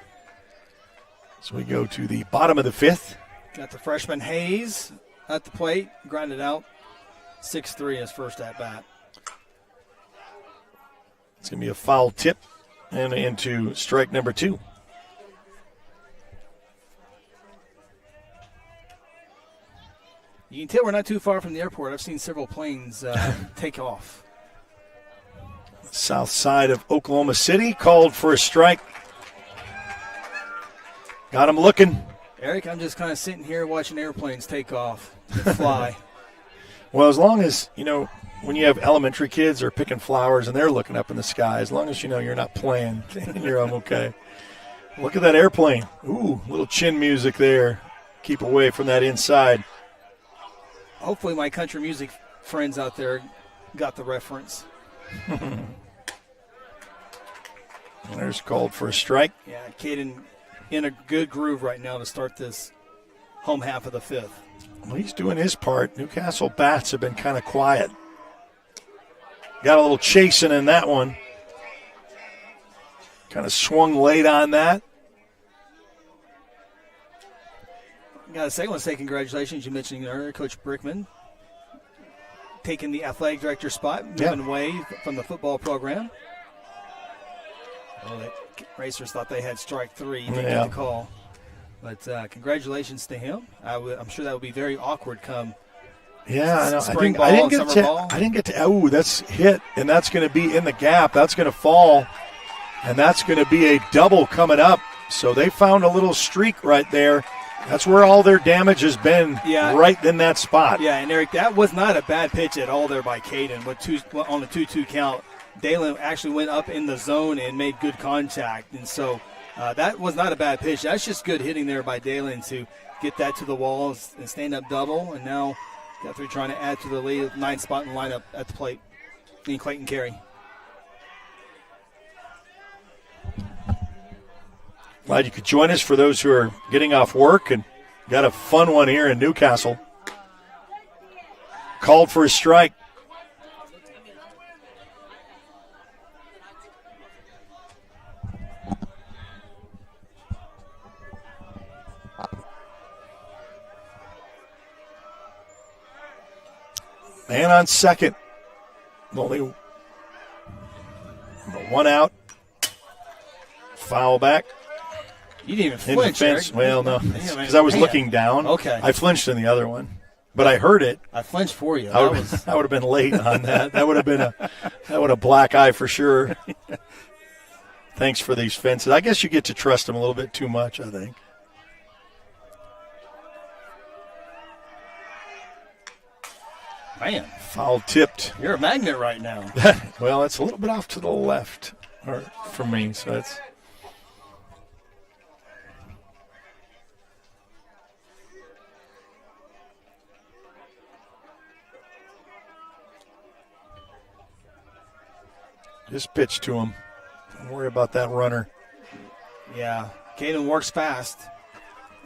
Speaker 3: So we go to the bottom of the 5th.
Speaker 7: Got the freshman Hayes at the plate, grinded out 6-3 his first at bat.
Speaker 3: It's going to be a foul tip and into strike number 2.
Speaker 7: You can tell we're not too far from the airport. I've seen several planes take off.
Speaker 3: South side of Oklahoma City, called for a strike. Got him looking.
Speaker 7: Eric, I'm just kind of sitting here watching airplanes take off, fly.
Speaker 3: Well, as long as, when you have elementary kids or picking flowers and they're looking up in the sky, as long as you're not playing, you're okay. Look at that airplane. Ooh, little chin music there. Keep away from that inside.
Speaker 7: Hopefully my country music friends out there got the reference.
Speaker 3: There's called for a strike.
Speaker 7: Yeah, Caden in a good groove right now to start this home half of the 5th.
Speaker 3: Well, he's doing his part. Newcastle bats have been kind of quiet. Got a little chasing in that one. Kind of swung late on that.
Speaker 7: Got to say, I want to say congratulations. You mentioned earlier, Coach Brickman taking the athletic director spot, moving away from the football program. Well, the racers thought they had strike 3. Didn't get the call. But congratulations to him. I'm sure that would be very awkward come
Speaker 3: Yeah, I know.
Speaker 7: Spring
Speaker 3: I
Speaker 7: ball,
Speaker 3: didn't
Speaker 7: summer ball.
Speaker 3: get to. Oh, that's hit, and that's going to be in the gap. That's going to fall, and that's going to be a double coming up. So they found a little streak right there. That's where all their damage has been, right in that spot.
Speaker 7: Yeah, and Eric, that was not a bad pitch at all there by Caden. On the 2-2 count, Dalen actually went up in the zone and made good contact, and so that was not a bad pitch. That's just good hitting there by Dalen to get that to the wall and stand up double, and now Guthrie trying to add to the lead, 9 spot in the lineup at the plate in Clayton Carey.
Speaker 3: Glad you could join us for those who are getting off work, and got a fun one here in Newcastle. Called for a strike. Man on second. Only one out. Foul back.
Speaker 7: You didn't even
Speaker 3: In
Speaker 7: flinch,
Speaker 3: defense.
Speaker 7: Eric.
Speaker 3: Well, no, because I was looking down.
Speaker 7: Okay.
Speaker 3: I flinched in the other one, but I heard it.
Speaker 7: I flinched for you.
Speaker 3: I would have been late on that. That would have been a black eye for sure. Thanks for these fences. I guess you get to trust them a little bit too much, I think.
Speaker 7: Man.
Speaker 3: Foul tipped.
Speaker 7: You're a magnet right now.
Speaker 3: Well, it's a little bit off to the left for me, so it's. Just pitch to him. Don't worry about that runner.
Speaker 7: Yeah. Caden works fast.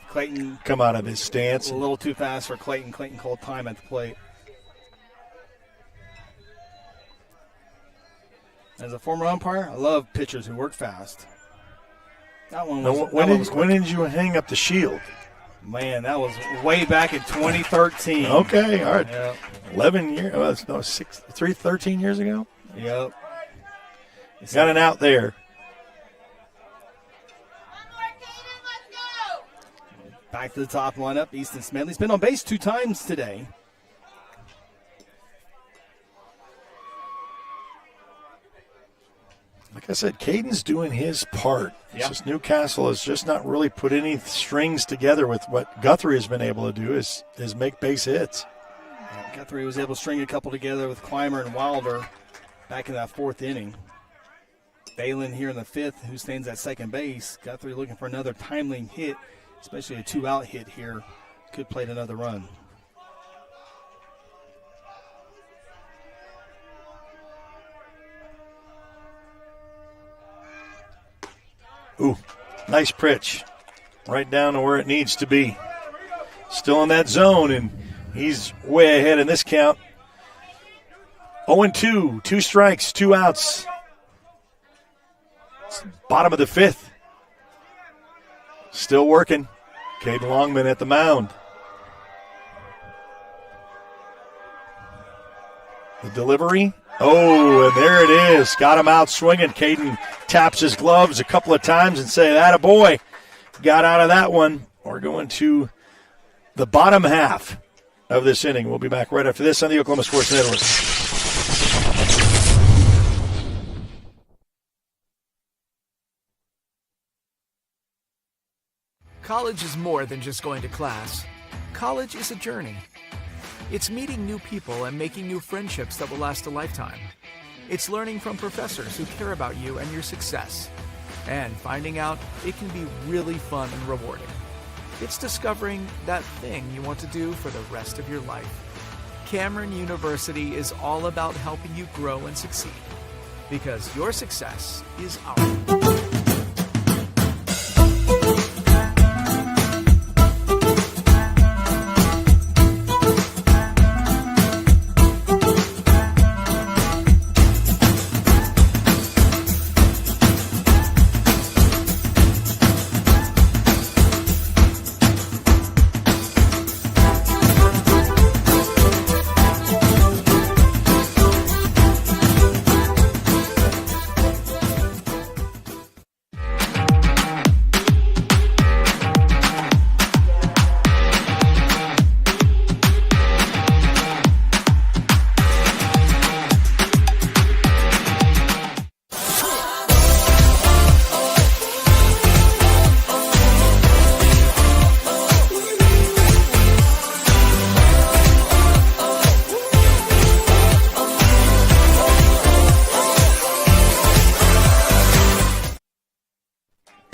Speaker 7: Clayton.
Speaker 3: Come out of his stance.
Speaker 7: A little too fast for Clayton. Clayton called time at the plate. As a former umpire, I love pitchers who work fast. That one was.
Speaker 3: When did you hang up the shield?
Speaker 7: Man, that was way back in 2013.
Speaker 3: Okay, all right.
Speaker 7: Yep.
Speaker 3: 11 years. No, 13 years ago.
Speaker 7: Yep.
Speaker 3: Got an out there.
Speaker 7: Back to the top lineup, Easton Smedley's been on base 2 times today.
Speaker 3: Like I said, Caden's doing his part. It's just Newcastle has just not really put any strings together with what Guthrie has been able to do is make base hits.
Speaker 7: Yeah, Guthrie was able to string a couple together with Clymer and Wilder back in that 4th inning. Dalen here in the 5th, who stands at second base. Guthrie looking for another timely hit, especially a 2-out hit here. Could plate another run.
Speaker 3: Ooh, nice pitch. Right down to where it needs to be. Still in that zone, and he's way ahead in this count. 0-2, 2 strikes, 2 outs. Bottom of the 5th. Still working. Caden Longman at the mound. The delivery. Oh, and there it is. Got him out swinging. Caden taps his gloves a couple of times and say, "Attaboy." Got out of that one. We're going to the bottom half of this inning. We'll be back right after this on the Oklahoma Sports Network.
Speaker 4: College is more than just going to class. College is a journey. It's meeting new people and making new friendships that will last a lifetime. It's learning from professors who care about you and your success. And finding out it can be really fun and rewarding. It's discovering that thing you want to do for the rest of your life. Cameron University is all about helping you grow and succeed. Because your success is ours.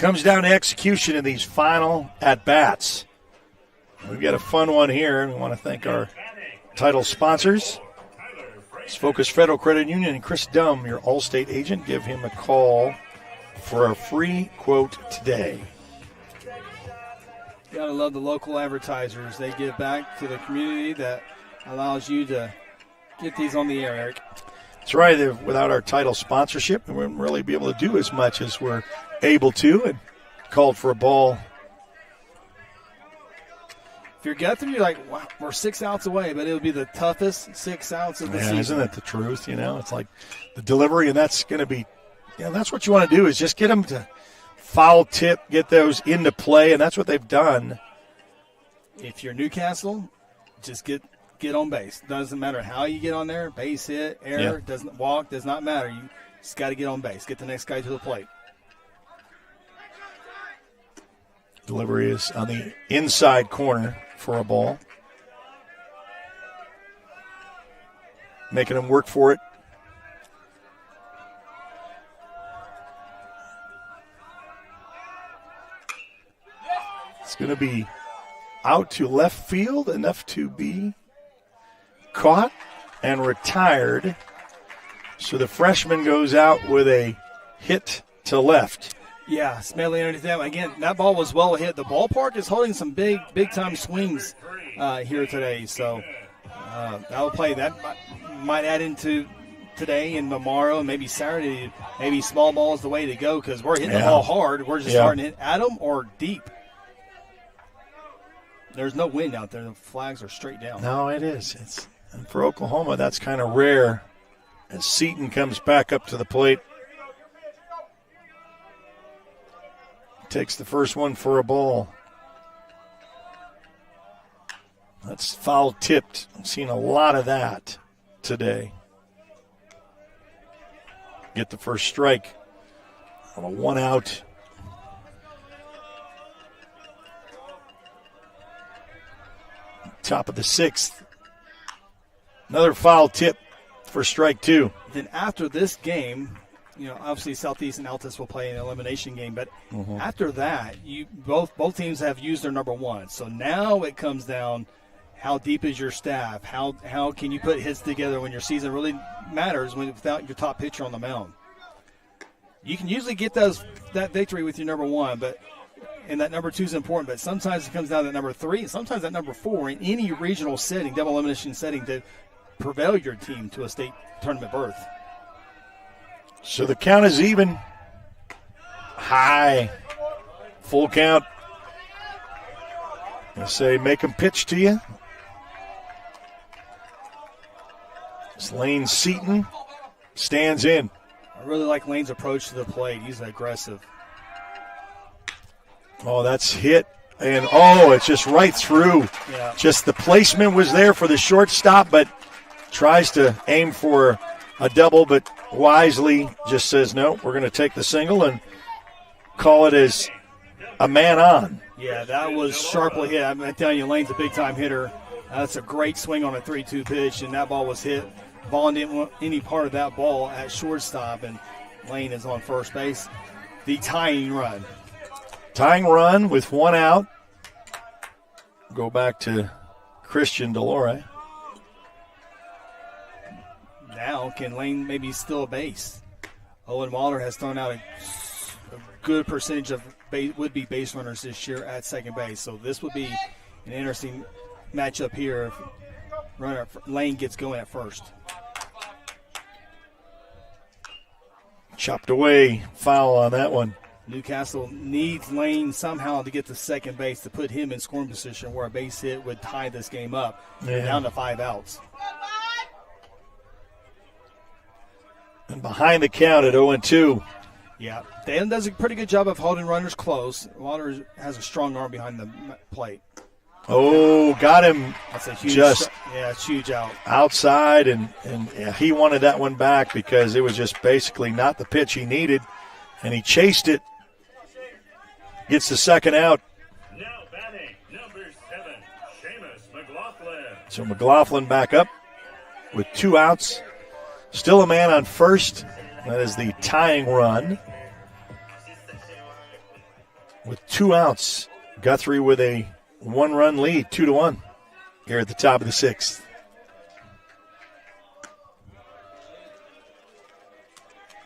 Speaker 3: Comes down to execution in these final at-bats. We've got a fun one here, and we want to thank our title sponsors. It's Focus Federal Credit Union and Chris Dumm, your Allstate agent. Give him a call for a free quote today.
Speaker 7: You gotta love the local advertisers. They give back to the community. That allows you to get these on the air, Eric.
Speaker 3: That's right. Without our title sponsorship, we wouldn't really be able to do as much as we're able to. And called for a ball.
Speaker 7: If you're Guthrie, you're like, wow, we're 6 outs away, but it would be the toughest 6 outs of the season.
Speaker 3: Isn't that the truth? It's like the delivery, and that's going to be, that's what you want to do is just get them to foul tip, get those into play, and that's what they've done.
Speaker 7: If you're Newcastle, just get on base. Doesn't matter how you get on there, base hit, error, doesn't walk, does not matter. You just got to get on base, get the next guy to the plate.
Speaker 3: Delivery is on the inside corner for a ball. Making them work for it. It's going to be out to left field, enough to be caught and retired. So the freshman goes out with a hit to left.
Speaker 7: Yeah, Smedley underneath that. Again, that ball was well hit. The ballpark is holding some big-time swings here today. So that'll play. That might add into today and tomorrow and maybe Saturday. Maybe small ball is the way to go because we're hitting the ball hard. We're just starting to hit at them or deep. There's no wind out there. The flags are straight down.
Speaker 3: No, it is. And for Oklahoma, that's kind of rare as Seaton comes back up to the plate. Takes the first one for a ball. That's foul tipped. I've seen a lot of that today. Get the first strike on a 1 out. Top of the 6th. Another foul tip for strike 2.
Speaker 7: Then after this game, obviously Southeast and Altus will play an elimination game, but after that, both teams have used their number 1. So now it comes down, how deep is your staff? How can you put hits together when your season really matters without your top pitcher on the mound? You can usually get that victory with your number 1, and that number 2 is important, but sometimes it comes down to that number 3, and sometimes that number 4 in any regional setting, double elimination setting, to prevail your team to a state tournament berth.
Speaker 3: So the count is even. High. Full count. I say make them pitch to you. It's Lane Seaton. Stands in.
Speaker 7: I really like Lane's approach to the plate. He's aggressive.
Speaker 3: Oh, that's hit. And, it's just right through.
Speaker 7: Yeah.
Speaker 3: Just the placement was there for the shortstop, but tries to aim for a double, but wisely just says, no, we're going to take the single and call it as a man on.
Speaker 7: Yeah, that was sharply hit. I'm telling you, Lane's a big-time hitter. That's a great swing on a 3-2 pitch, and that ball was hit. Vaughn didn't want any part of that ball at shortstop, and Lane is on first base. The tying run.
Speaker 3: Tying run with 1 out. Go back to Christian Delore.
Speaker 7: Now, can Lane maybe steal a base? Owen Waller has thrown out a good percentage of would-be base runners this year at second base. So this would be an interesting matchup here if Lane gets going at first.
Speaker 3: Chopped away, foul on that one.
Speaker 7: Newcastle needs Lane somehow to get to second base to put him in scoring position where a base hit would tie this game up down to 5 outs.
Speaker 3: And behind the count at 0-2.
Speaker 7: Yeah, Dan does a pretty good job of holding runners close. Waller has a strong arm behind the plate.
Speaker 3: Oh, got him.
Speaker 7: That's a huge, it's huge out.
Speaker 3: Outside, and he wanted that one back because it was just basically not the pitch he needed, and he chased it. Gets the second out.
Speaker 15: Now batting, number 7, Seamus McLaughlin.
Speaker 3: So McLaughlin back up with 2 outs. Still a man on first. That is the tying run. with 2 outs. Guthrie with a 1-run lead, 2-1 here at the top of the 6th.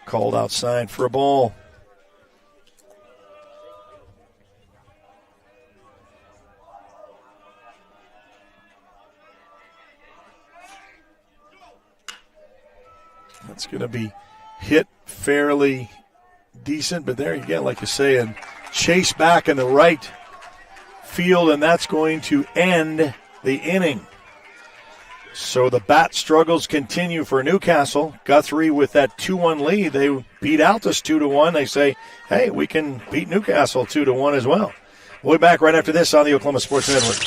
Speaker 3: Called outside for a ball. That's going to be hit fairly decent, but there you go, like you say, and chase back in the right field, and that's going to end the inning. So the bat struggles continue for Newcastle. Guthrie with that 2-1 lead. They beat Altus 2-1. They say, hey, we can beat Newcastle 2-1 as well. We'll be back right after this on the Oklahoma Sports Network.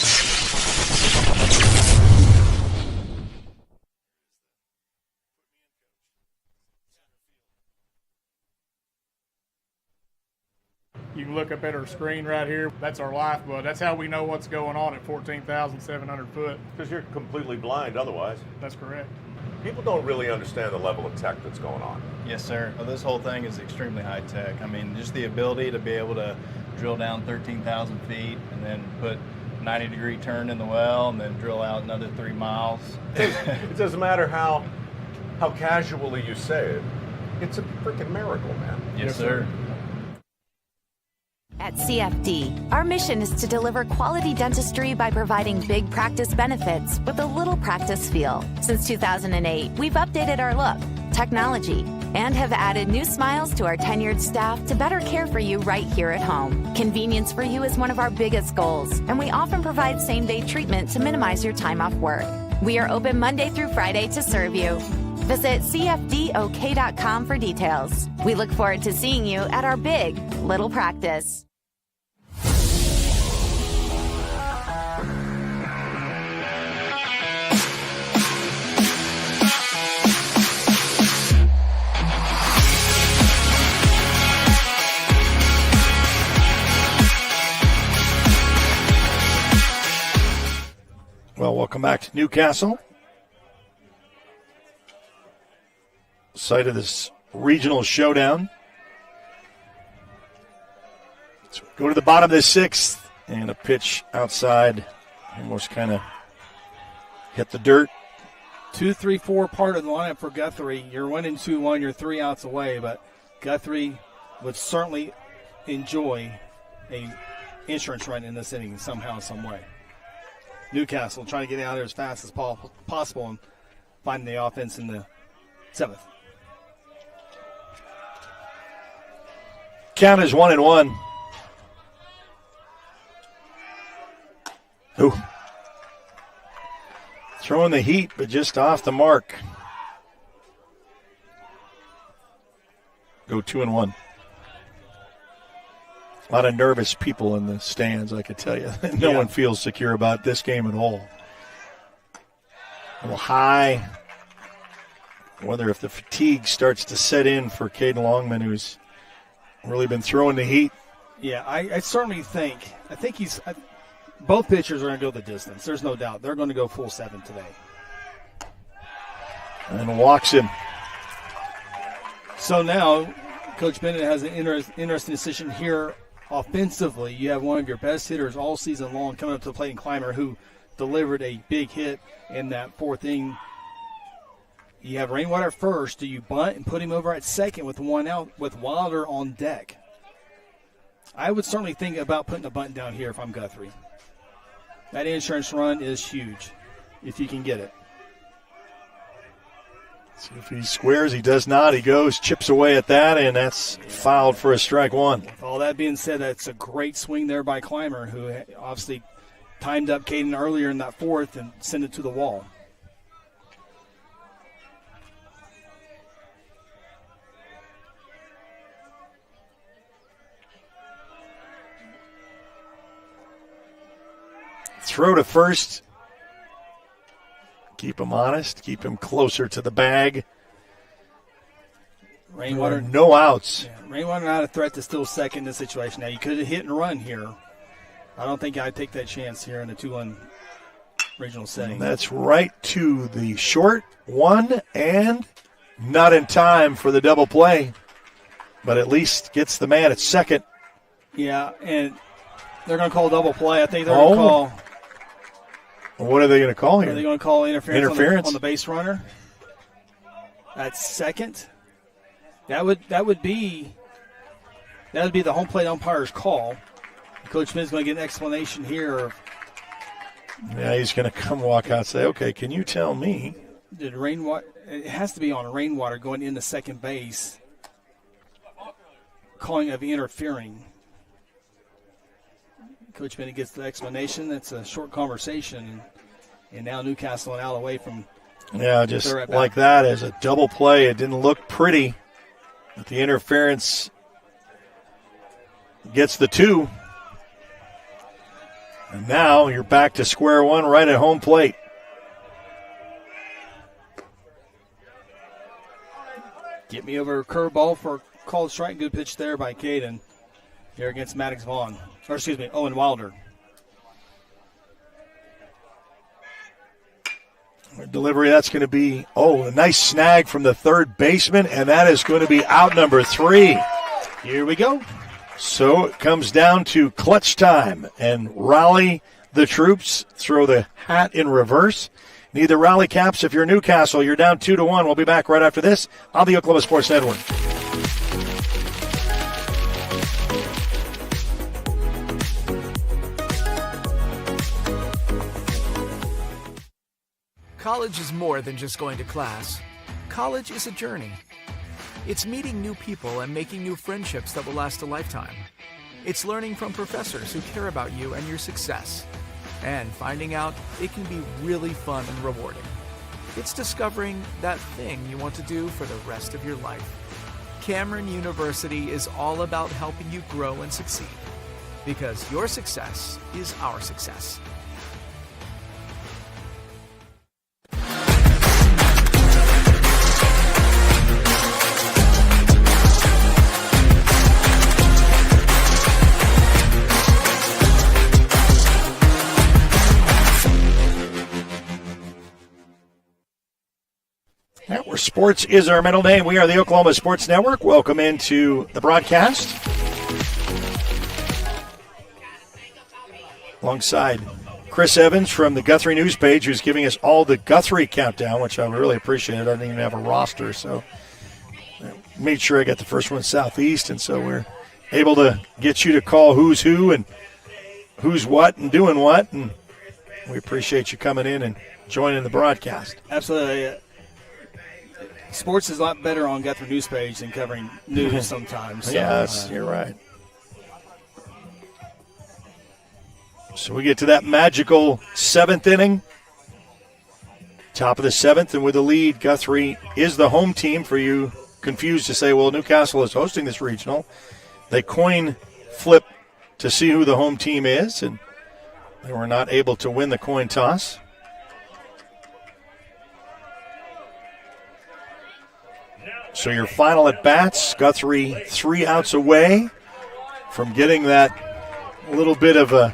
Speaker 14: You can look up at our screen right here. That's our lifeblood. That's how we know what's going on at 14,700 foot.
Speaker 12: Because you're completely blind otherwise.
Speaker 14: That's correct.
Speaker 12: People don't really understand the level of tech that's going on.
Speaker 13: Yes, sir. Well, this whole thing is extremely high tech. I mean, just the ability to be able to drill down 13,000 feet and then put 90-degree turn in the well and then drill out another 3 miles.
Speaker 12: It doesn't matter how casually you say it. It's a freaking miracle, man.
Speaker 13: Yes, sir.
Speaker 5: At CFD, our mission is to deliver quality dentistry by providing big practice benefits with a little practice feel. Since 2008, we've updated our look, technology, and have added new smiles to our tenured staff to better care for you right here at home. Convenience for you is one of our biggest goals, and we often provide same-day treatment to minimize your time off work. We are open Monday through Friday to serve you. Visit cfdok.com for details. We look forward to seeing you at our big little practice.
Speaker 3: Well, welcome back to Newcastle. Site of this regional showdown. So we go to the bottom of the 6th, and a pitch outside, almost kind of hit the dirt.
Speaker 7: 2, 3, 4 part of the lineup for Guthrie. You're 1-2-1, you're 3 outs away, but Guthrie would certainly enjoy a insurance run in this inning somehow, some way. Newcastle trying to get out there as fast as possible and finding the offense in the 7th.
Speaker 3: Count is 1-1. Ooh. Throwing the heat, but just off the mark. Go 2-1. A lot of nervous people in the stands, I could tell you. No one feels secure about this game at all. A little high. I wonder if the fatigue starts to set in for Caden Longman, who's really been throwing the heat.
Speaker 7: Yeah, I certainly think both pitchers are going to go the distance. There's no doubt. They're going to go full 7 today.
Speaker 3: And walks him.
Speaker 7: So now Coach Bennett has an interesting decision here. Offensively, you have one of your best hitters all season long coming up to the plate in Clymer, who delivered a big hit in that 4th inning. You have Rainwater first. Do you bunt and put him over at second with 1 out with Wilder on deck? I would certainly think about putting a bunt down here if I'm Guthrie. That insurance run is huge if you can get it.
Speaker 3: See if he squares. He does not. He goes, chips away at that, and that's fouled for a strike 1.
Speaker 7: With all that being said, that's a great swing there by Clymer, who obviously timed up Caden earlier in that 4th and sent it to the wall.
Speaker 3: Throw to first. Keep him honest. Keep him closer to the bag.
Speaker 7: Rainwater,
Speaker 3: no outs.
Speaker 7: Yeah, Rainwater not a threat to steal second in this situation. Now, you could have hit and run here. I don't think I'd take that chance here in a 2-1 regional setting.
Speaker 3: That's right to the short 1 and not in time for the double play, but at least gets the man at second.
Speaker 7: Yeah, and they're going to call double play. I think they're going to call.
Speaker 3: What are they going to call here?
Speaker 7: Are they going to call
Speaker 3: interference
Speaker 7: on the base runner? That's second. That would be the home plate umpire's call. Coach Smith's going to get an explanation here.
Speaker 3: Yeah, he's going to come walk out and say, okay, can you tell me?
Speaker 7: Did rainwater? It has to be on rainwater going into second base. Calling of interfering. Coach Bennett gets the explanation. It's a short conversation. And now Newcastle out away from.
Speaker 3: Yeah, just like that as a double play. It didn't look pretty. But the interference gets the 2. And now you're back to square one right at home plate.
Speaker 7: Get me over a curveball for a called strike. Good pitch there by Caden here against Maddox Vaughn. Or excuse me, Owen Wilder.
Speaker 3: Delivery, that's going to be, a nice snag from the third baseman, and that is going to be out number 3.
Speaker 7: Here we go.
Speaker 3: So it comes down to clutch time and rally the troops, throw the hat in reverse. Need the rally caps if you're Newcastle. You're down 2-1. We'll be back right after this on the Oklahoma Sports Network.
Speaker 4: College is more than just going to class. College is a journey. It's meeting new people and making new friendships that will last a lifetime. It's learning from professors who care about you and your success. And finding out it can be really fun and rewarding. It's discovering that thing you want to do for the rest of your life. Cameron University is all about helping you grow and succeed. Because your success is our success.
Speaker 3: Where sports is our middle name. We are the Oklahoma Sports Network. Welcome into the broadcast. Alongside Chris Evans from the Guthrie News page, who's giving us all the Guthrie countdown, which I really appreciate. I don't even have a roster, so I made sure I got the first one Southeast, and so we're able to get you to call who's who and who's what and doing what, and we appreciate you coming in and joining the broadcast.
Speaker 7: Absolutely. Sports is a lot better on Guthrie News page than covering news sometimes. So,
Speaker 3: yes, you're right. So we get to that magical 7th inning. Top of the 7th, and with the lead, Guthrie is the home team. For you confused to say, well, Newcastle is hosting this regional. They coin flip to see who the home team is, and they were not able to win the coin toss. So your final at bats, Guthrie 3 outs away from getting that little bit of a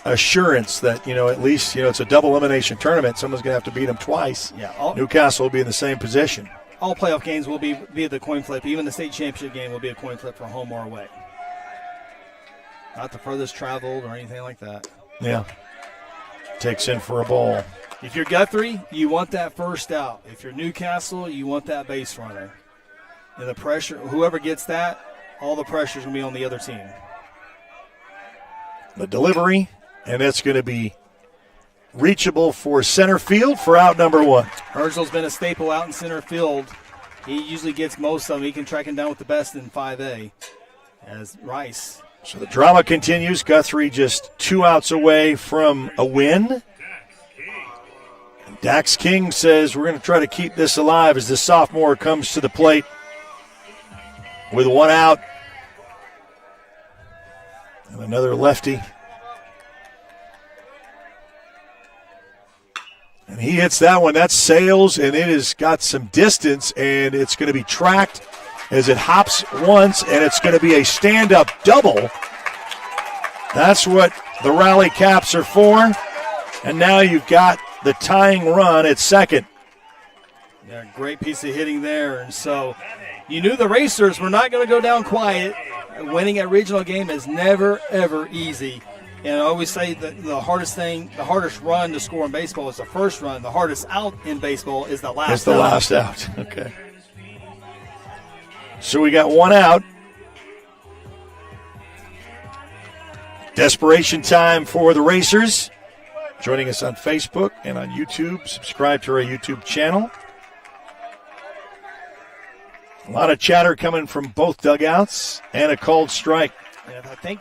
Speaker 3: assurance that, at least, it's a double elimination tournament. Someone's going to have to beat them twice.
Speaker 7: Yeah,
Speaker 3: Newcastle will be in the same position.
Speaker 7: All playoff games will be via the coin flip. Even the state championship game will be a coin flip for home or away. Not the furthest traveled or anything like that.
Speaker 3: Yeah. Takes in for a ball.
Speaker 7: If you're Guthrie, you want that first out. If you're Newcastle, you want that base runner. And the pressure, whoever gets that, all the pressure is going to be on the other team.
Speaker 3: The delivery, and it's going to be reachable for center field for out number 1.
Speaker 7: Herzl's been a staple out in center field. He usually gets most of them. He can track him down with the best in 5A as Rice.
Speaker 3: So the drama continues. Guthrie just 2 outs away from a win. Dax King says we're going to try to keep this alive as the sophomore comes to the plate with 1 out. And another lefty. And he hits that one. That sails, and it has got some distance, and it's going to be tracked as it hops once, and it's going to be a stand-up double. That's what the rally caps are for. And now you've got the tying run at second.
Speaker 7: Yeah, great piece of hitting there. And so you knew the Racers were not going to go down quiet. winning a regional game is never, ever easy. And I always say that the hardest run to score in baseball is the first run. The hardest out in baseball is the last out.
Speaker 3: It's the last out. Okay. So we got one out. Desperation time for the Racers. Joining us on Facebook and on YouTube. Subscribe to our YouTube channel. A lot of chatter coming from both dugouts and a called strike.
Speaker 7: And I think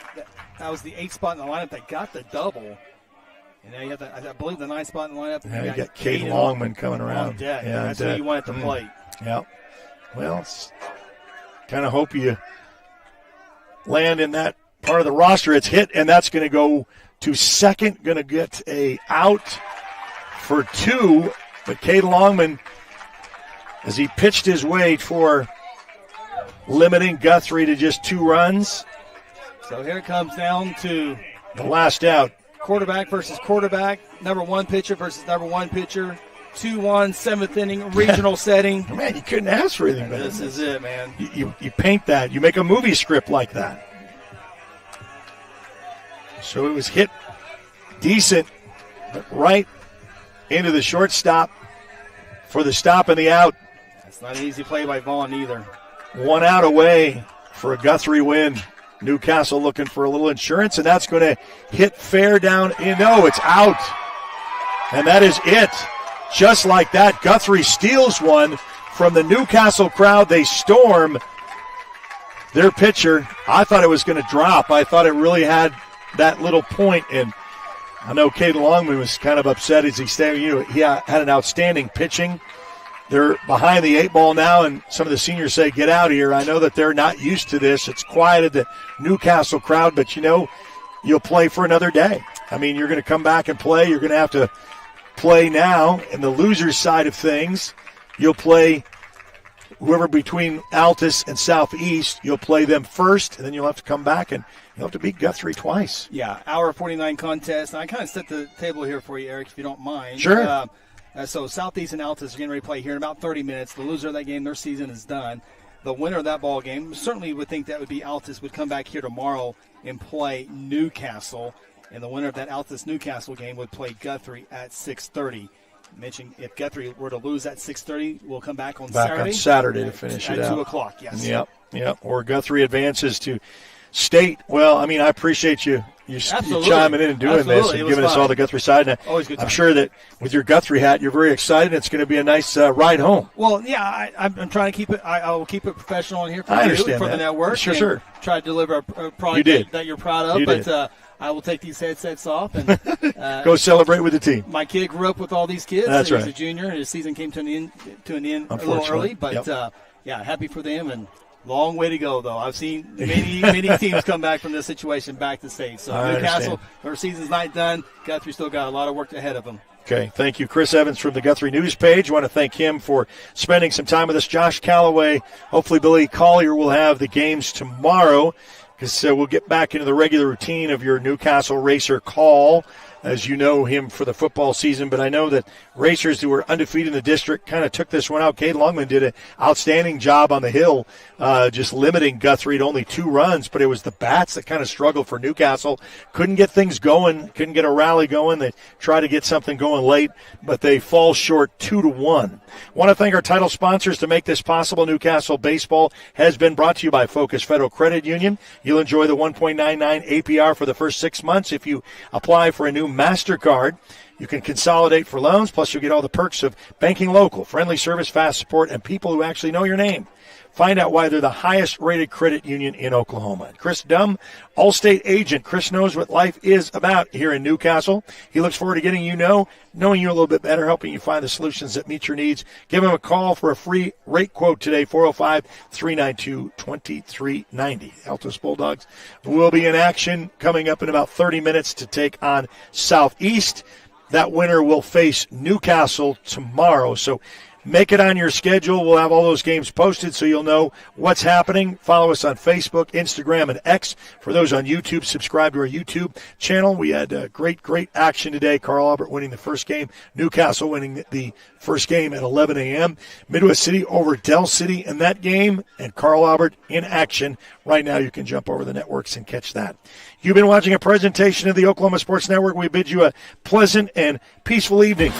Speaker 7: that was the 8th spot in the lineup that got the double. And now you have I believe the 9th spot in the lineup.
Speaker 3: Yeah, you got Kate Longman coming around.
Speaker 7: On deck. Yeah, that's who you want at the plate.
Speaker 3: Yeah. Well, kind of hope you land in that part of the roster. It's hit, and that's going to go to second. Going to get a out for 2. But Kate Longman, as he pitched his way for limiting Guthrie to just 2 runs.
Speaker 7: So here it comes down to
Speaker 3: the last out.
Speaker 7: Quarterback versus quarterback. Number 1 pitcher versus number 1 pitcher. 2-1, 7th inning, regional setting.
Speaker 3: Man, you couldn't ask for anything better.
Speaker 7: This is it, man.
Speaker 3: You paint that. You make a movie script like that. So it was hit decent, but right into the shortstop for the stop and the out.
Speaker 7: That's not an easy play by Vaughn either.
Speaker 3: 1 out away for a Guthrie win. Newcastle looking for a little insurance, and that's going to hit fair down. No, it's out. And that is it. Just like that, Guthrie steals one from the Newcastle crowd. They storm their pitcher. I thought it was going to drop. I thought it really had that little point, and I know Caden Longman was kind of upset as he said, he had an outstanding pitching. They're behind the 8 ball now, and some of the seniors say, get out of here. I know that they're not used to this. It's quieted the Newcastle crowd, but you'll play for another day. I mean, you're going to come back and play. You're going to have to play now. And the loser's side of things, you'll play whoever between Altus and Southeast. You'll play them first, and then you'll have to come back, and you'll have to beat Guthrie twice.
Speaker 7: Yeah, hour 49 contest. And I kind of set the table here for you, Eric, if you don't mind.
Speaker 3: Sure.
Speaker 7: So Southeast and Altus are getting ready to play here in about 30 minutes. The loser of that game, their season is done. The winner of that ball game, certainly would think that would be Altus, would come back here tomorrow and play Newcastle. And the winner of that Altus-Newcastle game would play Guthrie at 6:30. Mentioning if Guthrie were to lose at 6:30, we'll come back on Saturday.
Speaker 3: To finish it
Speaker 7: at
Speaker 3: out.
Speaker 7: 2 o'clock, yes.
Speaker 3: Yep. Or Guthrie advances to state. Well, I mean, I appreciate you chiming in and doing this and giving us all the Guthrie side. And
Speaker 7: always good time.
Speaker 3: I'm sure that with your Guthrie hat, you're very excited. It's going to be a nice ride home.
Speaker 7: Well, yeah, I'm trying to keep it. I will keep it professional in here for
Speaker 3: I understand
Speaker 7: for
Speaker 3: that.
Speaker 7: the network.
Speaker 3: Sure.
Speaker 7: Try to deliver a product that you're proud of. But I will take these headsets off and
Speaker 3: go celebrate with the team.
Speaker 7: My kid grew up with all these kids.
Speaker 3: That's right.
Speaker 7: He's a junior. His season came to an end a little early, but happy for them and. Long way to go, though. I've seen many teams come back from this situation back to state. So Newcastle, their season's not done. Guthrie still got a lot of work ahead of them.
Speaker 3: Okay, thank you. Chris Evans from the Guthrie News page. I want to thank him for spending some time with us. Josh Calloway, hopefully Billy Collier will have the games tomorrow because we'll get back into the regular routine of your Newcastle Racer call. As you know him for the football season, but I know that Racers who were undefeated in the district kind of took this one out. Cade Longman did an outstanding job on the hill, just limiting Guthrie to only 2 runs, but it was the bats that kind of struggled for Newcastle. Couldn't get things going, couldn't get a rally going. They tried to get something going late, but they fall short 2-1. Want to thank our title sponsors to make this possible. Newcastle Baseball has been brought to you by Focus Federal Credit Union. You'll enjoy the 1.99 APR for the first 6 months if you apply for a new MasterCard. You can consolidate for loans, plus you'll get all the perks of banking local, friendly service, fast support, and people who actually know your name. Find out why they're the highest-rated credit union in Oklahoma. Chris Dumm, Allstate agent. Chris knows what life is about here in Newcastle. He looks forward to getting knowing you a little bit better, helping you find the solutions that meet your needs. Give him a call for a free rate quote today, 405-392-2390. Altus Bulldogs will be in action coming up in about 30 minutes to take on Southeast. That winner will face Newcastle tomorrow. So Make it on your schedule. We'll have all those games posted so you'll know what's happening. Follow us on Facebook, Instagram, and X. For those on YouTube, subscribe to our YouTube channel. We had great action today. Carl Albert winning the first game. Newcastle winning the first game at 11 a.m. Midwest City over Dell City in that game, and Carl Albert in action. Right now you can jump over the networks and catch that. You've been watching a presentation of the Oklahoma Sports Network. We bid you a pleasant and peaceful evening.